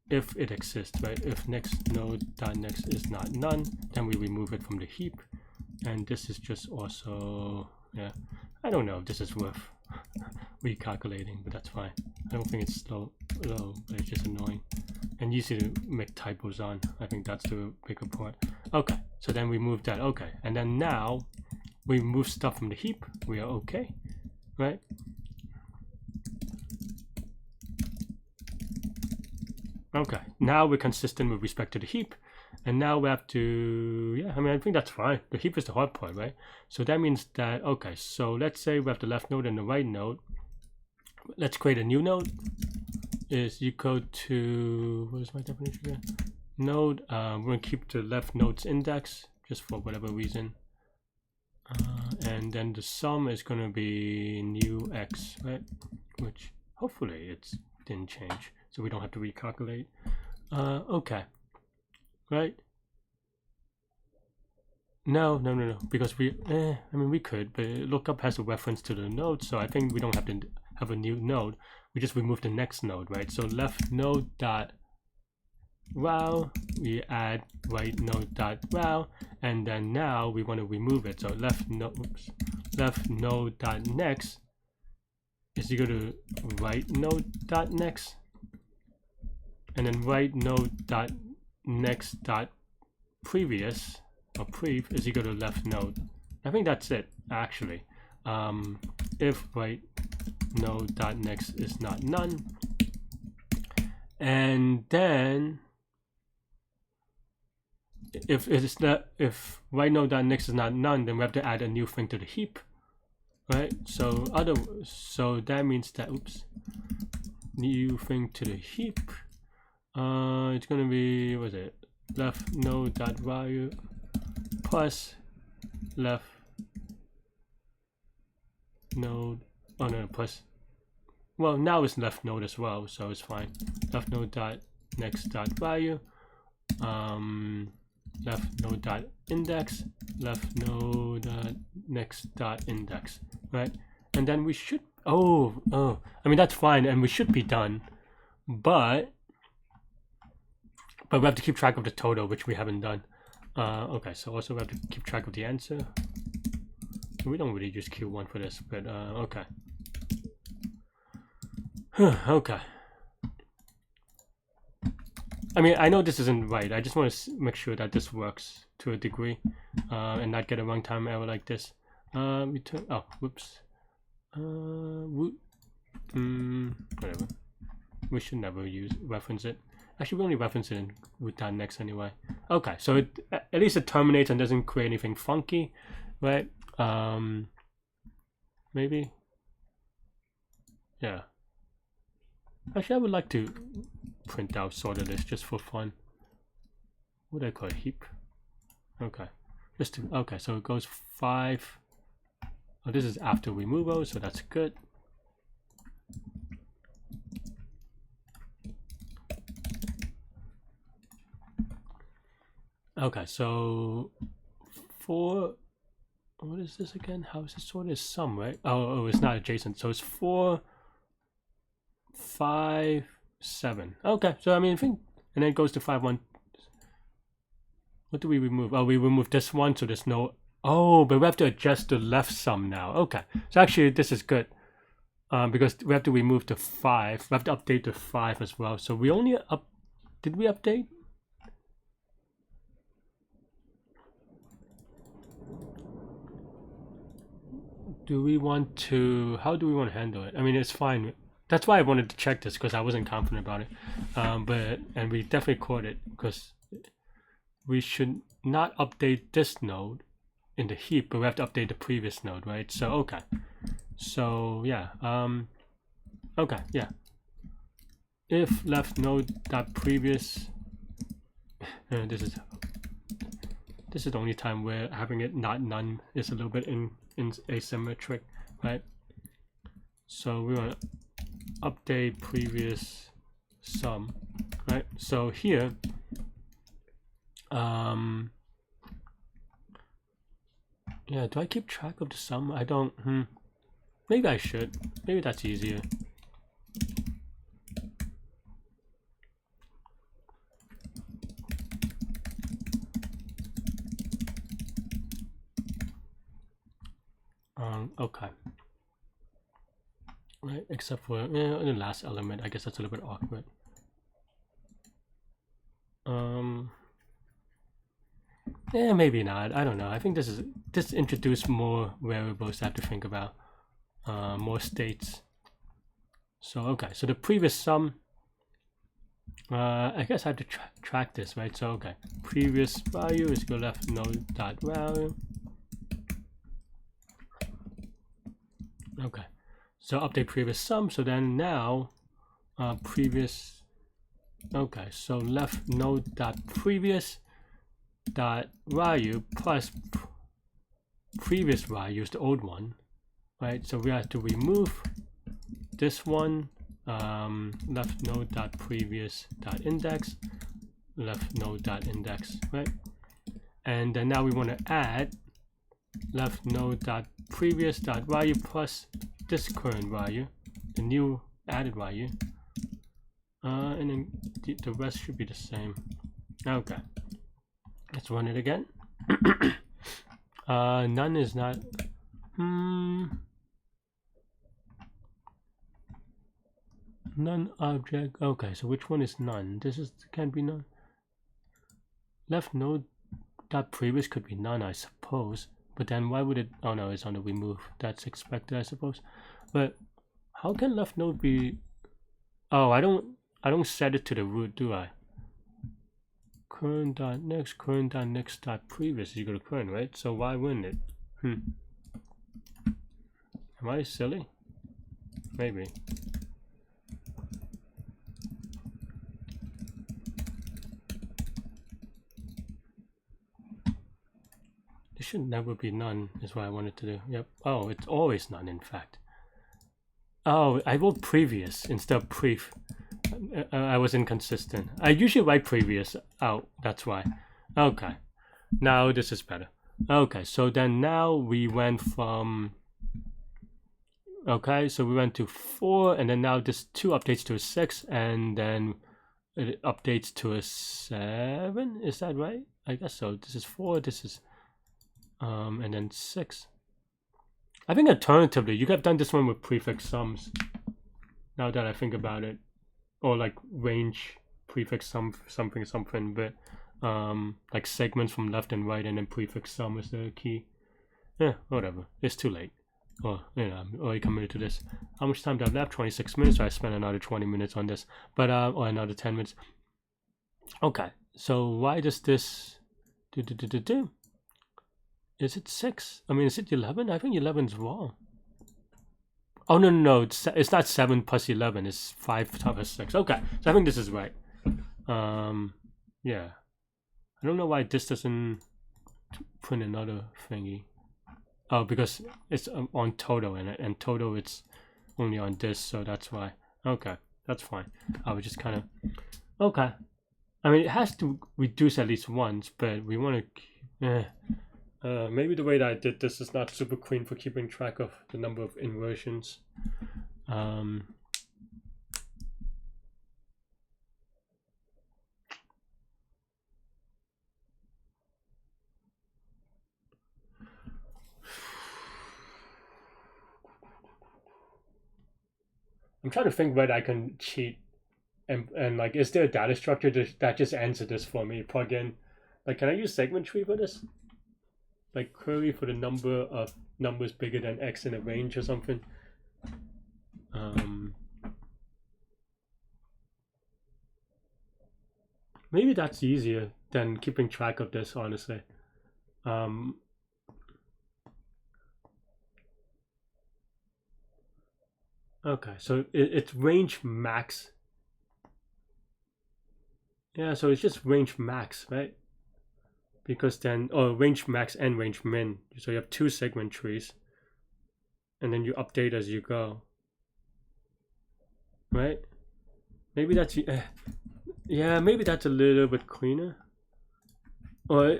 if it exists, right? If next node dot next is not none, then we remove it from the heap, and this is just also, yeah, I don't know if this is worth recalculating, but that's fine. I don't think it's low, but it's just annoying and easy to make typos on. I think that's the bigger part. Okay, so then we move that. Okay, and then now we move stuff from the heap. We are okay, right? Okay, now we're consistent with respect to the heap, and now we have to, yeah, I mean, I think that's fine. The heap is the hard part, right? So that means that, okay, so let's say we have the left node and the right node. Let's create a new node. Is equal to, what is my definition again? Node, we're going to keep the left node's index, just for whatever reason. And then the sum is going to be new x, right? Which hopefully it didn't change, so we don't have to recalculate. Okay, right? No, because we, I mean, we could, but lookup has a reference to the node, so I think we don't have to have a new node. We just remove the next node, right? So left node dot row, we add right node dot row, and then now we want to remove it. So left node dot next is equal to right node dot next, and then right node dot next dot previous or prev is equal to left node. I think that's it actually. If right node dot next is not none, and then if right node dot next is not none, then we have to add a new thing to the heap, right? So that means that, oops, new thing to the heap, it's gonna be, what is it, left node dot value plus left node, oh no, plus, well, now it's left node as well, so it's fine. Left node dot next dot value, left node dot index, left node dot next dot index, right? And then we should, I mean, that's fine, and we should be done, but we have to keep track of the total, which we haven't done. Okay, so also we have to keep track of the answer. We don't really use Q1 for this, but okay. Okay. I mean, I know this isn't right. I just want to make sure that this works to a degree, and not get a runtime error like this. Return. Oh, whoops. Whatever. We should never reference it. Actually, we only reference it in root.next anyway. Okay, so at least it terminates and doesn't create anything funky, right? Maybe. Yeah. Actually, I would like to print out sorted list just for fun. What do I call it? Heap. Okay. Just to, okay, so it goes 5. Oh, this is after removal, so that's good. Okay, so for what is this again? How is it sorted? Is sum, right? Oh, it's not adjacent, so it's 4, 5, 7. Okay, so I mean, I think, and then it goes to 5, 1. What do we remove? Oh, we remove this one, so there's no. Oh, but we have to adjust the left sum now. Okay, so actually this is good, because we have to remove the 5. We have to update the 5 as well. So we only did we update? Do we want to? How do we want to handle it? I mean, it's fine. That's why I wanted to check this, because I wasn't confident about it. And we definitely caught it, because we should not update this node in the heap, but we have to update the previous node, right? So okay, so yeah, okay, yeah. If left node dot previous, this is the only time where having it not none is a little bit in asymmetric, right? So we want to update previous sum, right? So here, yeah, do I keep track of the sum? I don't. Maybe I should. Maybe that's easier. Okay. Right, except for the last element. I guess that's a little bit awkward. Yeah, maybe not. I don't know. I think this introduced more variables I have to think about, more states. So okay, so the previous sum. I guess I have to track this, right? So okay, previous value is equal left node dot value. Okay, so update previous sum. So then now, previous. Okay, so left node dot previous dot value plus previous value is the old one, right? So we have to remove this one, left node dot previous dot index, left node dot index, right? And then now we want to add left node dot previous dot value plus this current value, the new added value, and then the rest should be the same. Okay, let's run it again. None is not. None object. Okay, so which one is none? This is can't be none. Left node dot previous could be none, I suppose. But then why would it? Oh no, it's on the remove. That's expected, I suppose. But how can left node be? Oh, I don't set it to the root, do I? Current dot next dot previous is equal to current, right? So why wouldn't it? Am I silly? Maybe. It should never be none, is what I wanted to do. Yep. Oh, it's always none, in fact. Oh, I wrote previous instead of pref. I was inconsistent. I usually write previous out, that's why. Okay. Now this is better. Okay, so then now we went from... Okay, so we went to 4, and then now this 2 updates to a 6, and then it updates to a 7. Is that right? I guess so. This is 4, this is... and then 6. I think alternatively, you could have done this one with prefix sums. Now that I think about it, or like range prefix sum something, but like segments from left and right, and then prefix sum is the key. Yeah, whatever. It's too late. Or I'm already committed to this. How much time do I have left? 26 minutes. So I spent another 20 minutes on this, but or another 10 minutes. Okay, so why does this do? Is it 6? I mean, is it 11? I think 11's wrong. Oh, no. It's not 7 plus 11. It's 5 plus 6. Okay, so I think this is right. Yeah. I don't know why this doesn't print another thingy. Oh, because it's on total, and total it's only on this, so that's why. Okay, that's fine. I was just kind of... Okay. I mean, it has to reduce at least once, but we want to... maybe the way that I did this is not super clean for keeping track of the number of inversions. I'm trying to think whether I can cheat and like, is there a data structure that just answers this for me? Plug in, like, can I use segment tree for this? Like query for the number of numbers bigger than x in a range or something. Maybe that's easier than keeping track of this, honestly. Okay, so it's range max. Yeah, so it's just range max, right? Because then, range max and range min. So you have 2 segment trees, and then you update as you go, right? Maybe that's yeah, maybe that's a little bit cleaner. Or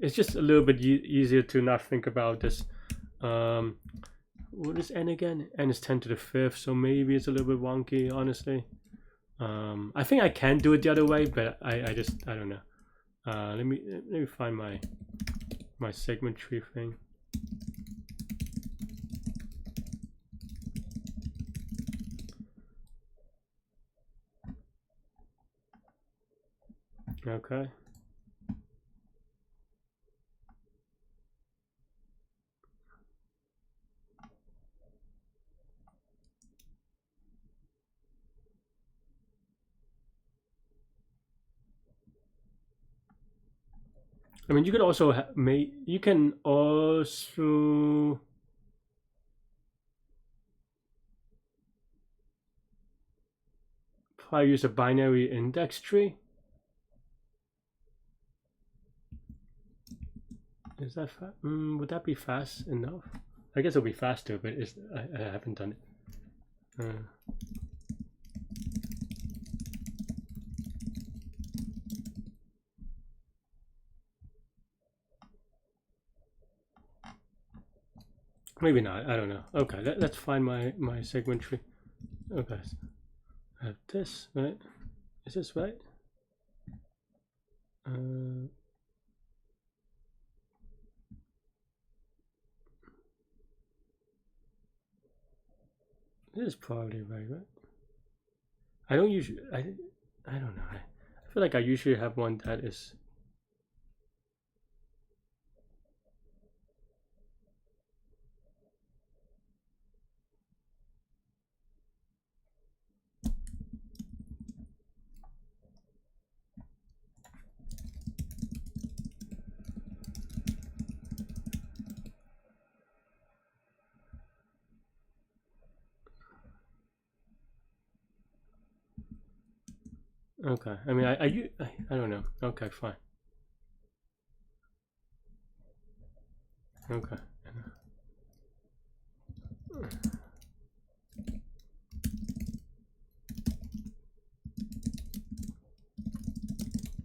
it's just a little bit easier to not think about this. What is n again? N is 10 to the 5th, so maybe it's a little bit wonky, honestly. I think I can do it the other way, but I don't know. Let me find my segment tree thing. Okay. I mean, you could also you can also probably use a binary index tree. Is that would that be fast enough? I guess it'll be faster, but I haven't done it. Maybe not. I don't know. Okay, let's find my segment tree. Okay, so I have this, right? Is this right? This is probably right? I don't usually. I don't know. I feel like I usually have one that is. Okay. I mean, I don't know. Okay, fine. Okay.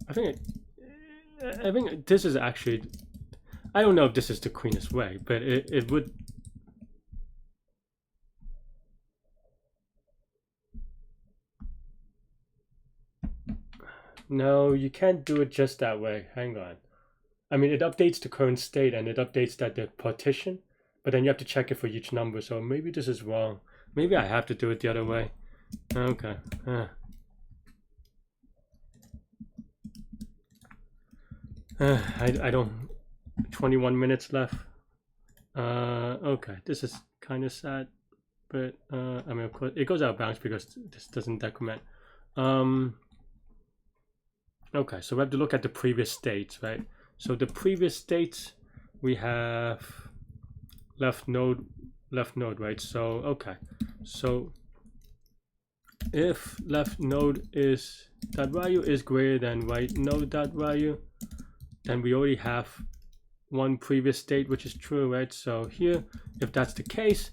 I think this is actually. I don't know if this is the cleanest way, but it would. No, you can't do it just that way. Hang on. I mean, it updates the current state and it updates that the partition, but then you have to check it for each number. So maybe this is wrong. Maybe I have to do it the other way. Okay. I don't. 21 minutes left. Okay, this is kind of sad, but I mean, of course, it goes out of bounds because this doesn't decrement. Okay, so we have to look at the previous states, right? So the previous states, we have left node, right? So okay, so if left node is dot value is greater than right node dot value, then we already have one previous state which is true, right? So here, if that's the case,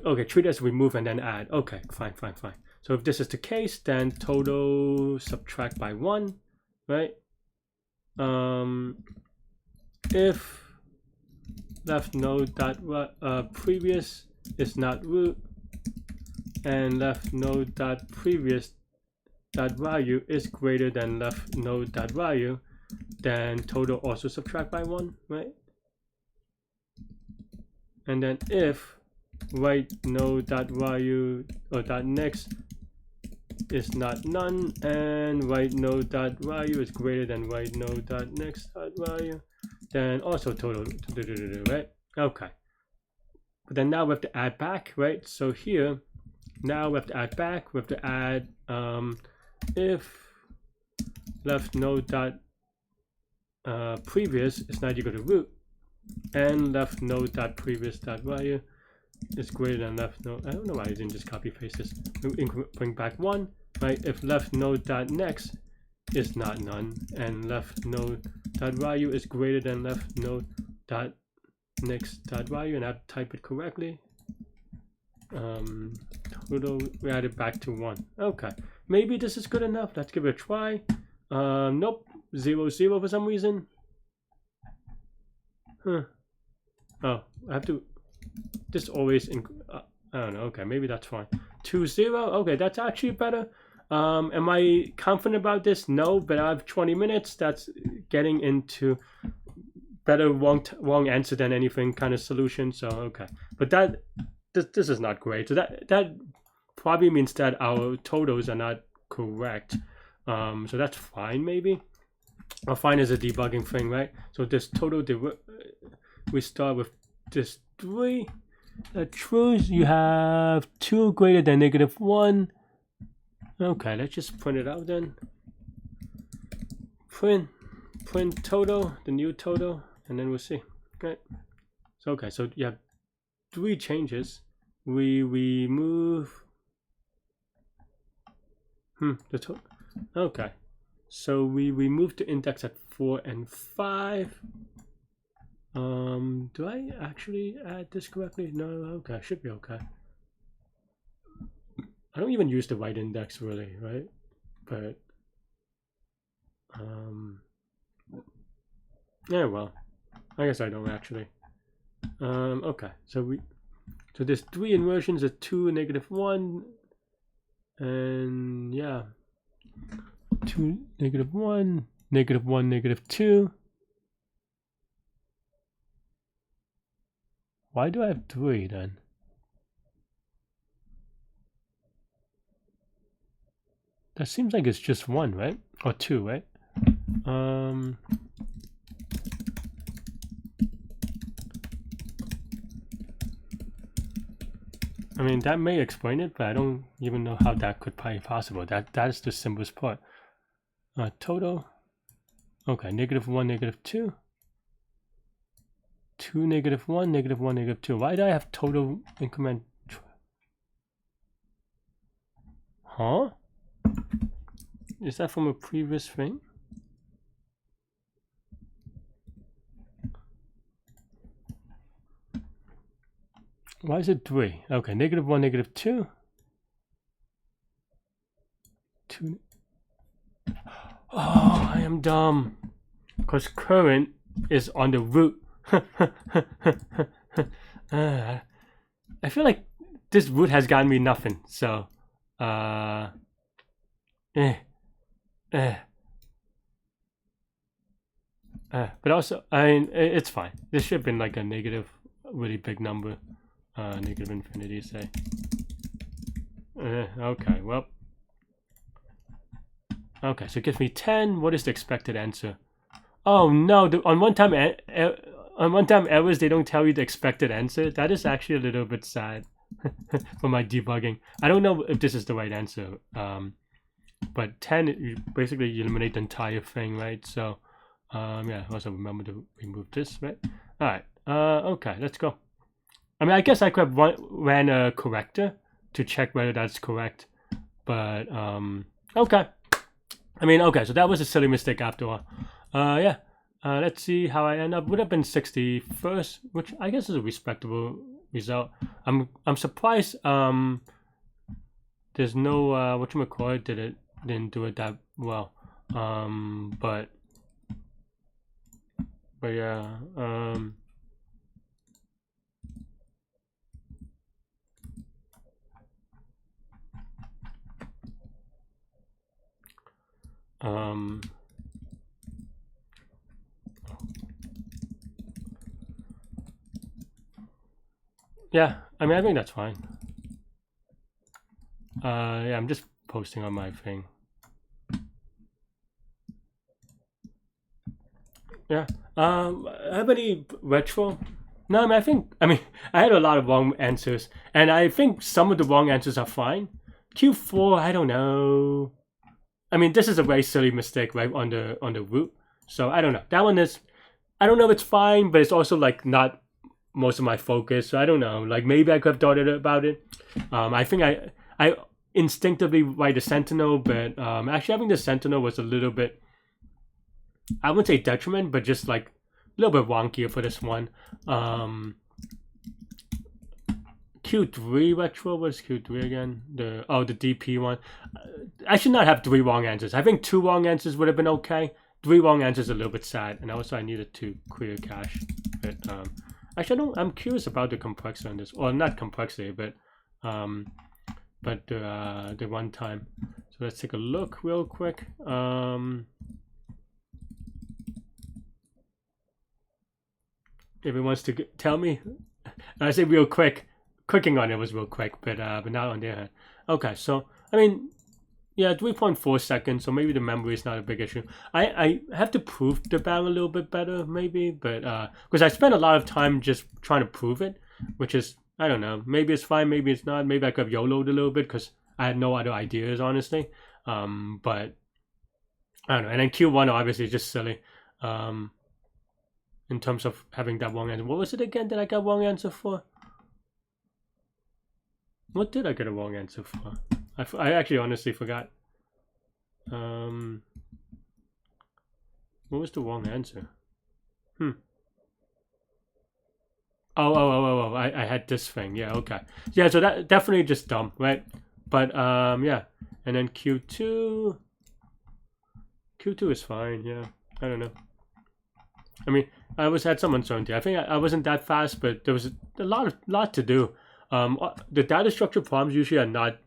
okay, treat as remove and then add. Okay, fine. So if this is the case, then total subtract by 1, right? If left node dot previous is not root, and left node dot previous dot value is greater than left node dot value, then total also subtract by 1, right? And then if right node dot value or dot next is not none, and right node dot value is greater than right node dot next dot value, then also total, right? Okay. But then now we have to add back, right? So here, now we have to add back. We have to add if left node dot previous is not equal to root, and left node dot previous dot value is greater than left node. I don't know why I didn't just copy paste this. Bring back 1, right? If left node dot next is not none, and left node dot value is greater than left node dot next dot value, and I have to type it correctly. Total, we add it back to 1. Okay, maybe this is good enough. Let's give it a try. Nope, 0 0 for some reason. Oh, I have to. This always I don't know. Okay, maybe that's fine. 2 0. Okay, that's actually better. Am I confident about this? No, but I have 20 minutes. That's getting into better wrong answer than anything kind of solution. So okay, but this is not great. So that probably means that our totals are not correct. So that's fine maybe. Or fine is a debugging thing, right? So this total, we start with this 3. Truth, you have 2 greater than -1. Okay, let's just print it out then. Print total, the new total, and then we'll see. Okay. So okay, so you have 3 changes. We remove the total. Okay. So we remove the index at 4 and 5. Do I actually add this correctly? No, okay, should be okay. I don't even use the right index really, right? But yeah, well, I guess I don't actually. Okay, so there's 3 inversions of 2, -1, and yeah, 2, -1, -1, -2. Why do I have 3 then? That seems like it's just 1, right? Or 2, right? I mean, that may explain it, but I don't even know how that could be possible. That is the simplest part. Total. Okay, -1, -2. 2, -1, -1, -2. Why do I have total increment? Huh? Is that from a previous thing? Why is it 3? Okay, -1, -2. 2. Oh, I am dumb. Because current is on the root. I feel like this root has gotten me nothing. So, but also, I mean, it's fine. This should have been like a negative, really big number. Negative infinity, say. Okay, well. Okay, so it gives me 10. What is the expected answer? Oh no, on one-time errors, they don't tell you the expected answer. That is actually a little bit sad for my debugging. I don't know if this is the right answer. But 10, basically you eliminate the entire thing, right? So Yeah, also remember to remove this, right? All right. Okay, let's go. I mean, I guess I could have ran a corrector to check whether that's correct, but okay. I mean, okay, so that was a silly mistake after all. Yeah. Let's see how I end up. Would have been 61st, which I guess is a respectable result. I'm surprised. There's no whatchamacallit didn't do it that well. But yeah. Yeah, I mean, I think that's fine. Yeah, I'm just posting on my thing. Yeah. Have any retro? No, I mean, I had a lot of wrong answers, and I think some of the wrong answers are fine. Q4, I don't know. I mean, this is a very silly mistake, right, on the root. So I don't know. That one is, I don't know if it's fine, but it's also like not most of my focus. So I don't know. Like maybe I could have thought about it. I think I instinctively write the Sentinel, but actually having the Sentinel was a little bit, I wouldn't say detriment, but just like a little bit wonkier for this one. Q3 retro, what's Q3 again? The DP one. I should not have 3 wrong answers. I think 2 wrong answers would have been okay. 3 wrong answers a little bit sad, and also I needed to clear cache. But actually, I'm curious about the complexity on this, or not complexity, but the runtime. So let's take a look real quick. If it wants to tell me, I say real quick. Clicking on it was real quick, but not on their hand. Okay, so I mean, yeah, 3.4 seconds. So maybe the memory is not a big issue. I have to prove the bang a little bit better, maybe, but because I spent a lot of time just trying to prove it, which is, I don't know. Maybe it's fine, maybe it's not. Maybe I could have YOLO'd a little bit because I had no other ideas, honestly. But I don't know. And then Q1 obviously is just silly. In terms of having that wrong answer. What was it again that I got wrong answer for? What did I get a wrong answer for? I actually honestly forgot. What was the wrong answer? Oh, I had this thing. Yeah, okay. Yeah, so that definitely just dumb, right? But yeah. And then Q2 is fine, yeah. I don't know. I mean, I had some uncertainty. I think I wasn't that fast, but there was a lot to do. The data structure problems usually are not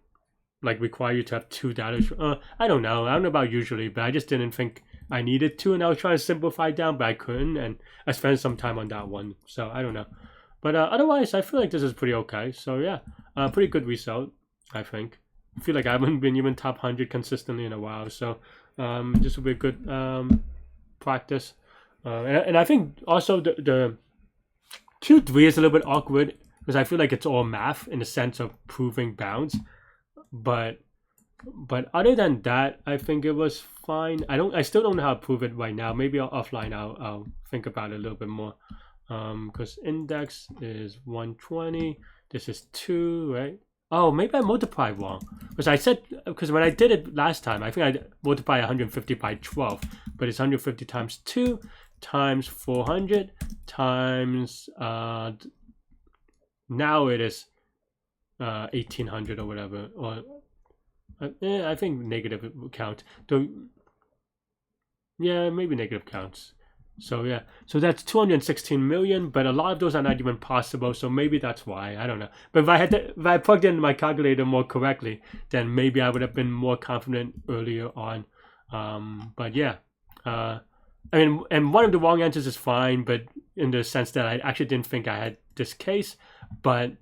like require you to have 2 data. I don't know. I don't know about usually, but I just didn't think I needed to, and I was trying to simplify down, but I couldn't, and I spent some time on that one. So I don't know, but otherwise, I feel like this is pretty okay. So yeah, pretty good result, I think. I feel like I haven't been even top 100 consistently in a while, so this will be a good practice. And I think also the Q3 is a little bit awkward because I feel like it's all math in the sense of proving bounds, but other than that, I think it was fine. I still don't know how to prove it right now. Maybe offline I'll think about it a little bit more. Because index is 120. This is 2, right? Oh, maybe I multiplied wrong. Because when I did it last time, I think I multiplied 150 by 12, but it's 150 times 2 times 400 times now it is 1800 or whatever, or I think negative count. Yeah, maybe negative counts. So yeah, so that's 216 million, but a lot of those are not even possible. So maybe that's why, I don't know. But if I plugged in my calculator more correctly, then maybe I would have been more confident earlier on. But yeah, I mean, and one of the wrong answers is fine, but in the sense that I actually didn't think I had this case, but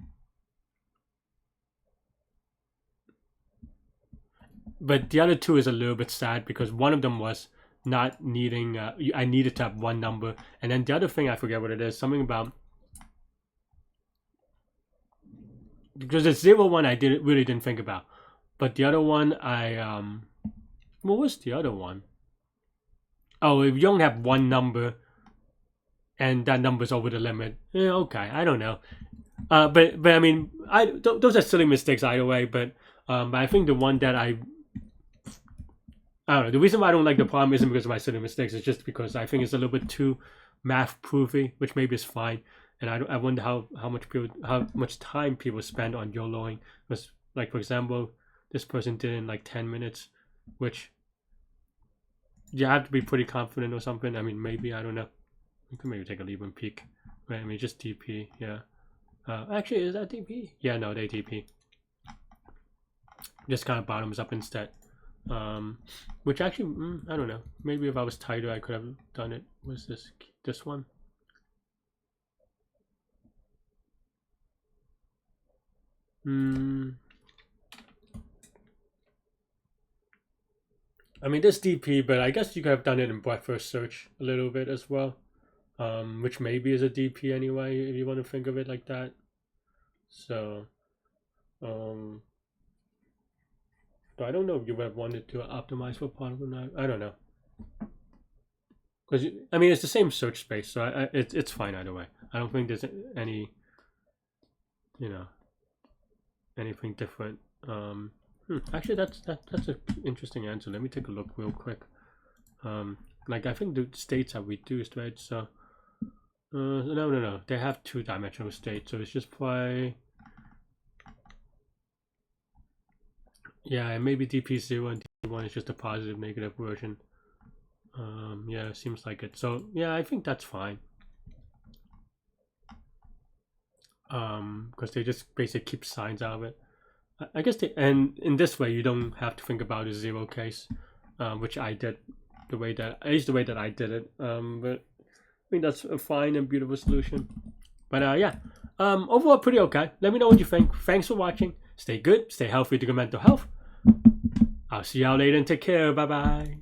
the other 2 is a little bit sad because one of them was not needing. I needed to have one number, and then the other thing I forget what it is. Something about because the 0 1 I really didn't think about, but the other one I what was the other one? Oh, if you only have one number and that number's over the limit, okay, I don't know. But I mean, those are silly mistakes either way. But I think the one that I don't know. The reason why I don't like the problem isn't because of my silly mistakes. It's just because I think it's a little bit too math proofy, which maybe is fine. And I wonder how much time people spend on YOLOing. Because, like, for example, this person did it in like 10 minutes, which you have to be pretty confident or something. I mean, maybe, I don't know. You can maybe take a leap and peek. Right, I mean, just TP, yeah. Actually, is that TP? Yeah, no, they TP. Just kind of bottoms up instead. Which actually, I don't know. Maybe if I was tighter, I could have done it. What's this one? I mean, this DP, but I guess you could have done it in breadth first search a little bit as well. Which maybe is a DP anyway, if you want to think of it like that. So, but I don't know if you would have wanted to optimize for part or not. I don't know. Because, I mean, it's the same search space, so it's fine either way. I don't think there's any, anything different. Actually, that's an interesting answer. Let me take a look real quick. Like, I think the states are reduced, right? So, no. They have two-dimensional states, so it's just yeah, and maybe DP0 and DP1 is just a positive, negative version. Yeah, it seems like it. So, yeah, I think that's fine. Because they just basically keep signs out of it. I guess and in this way, you don't have to think about a zero case, which I did at least the way that I did it. But I think that's a fine and beautiful solution. But yeah, overall pretty okay. Let me know what you think. Thanks for watching. Stay good, stay healthy to good mental health. I'll see y'all later and take care. Bye bye.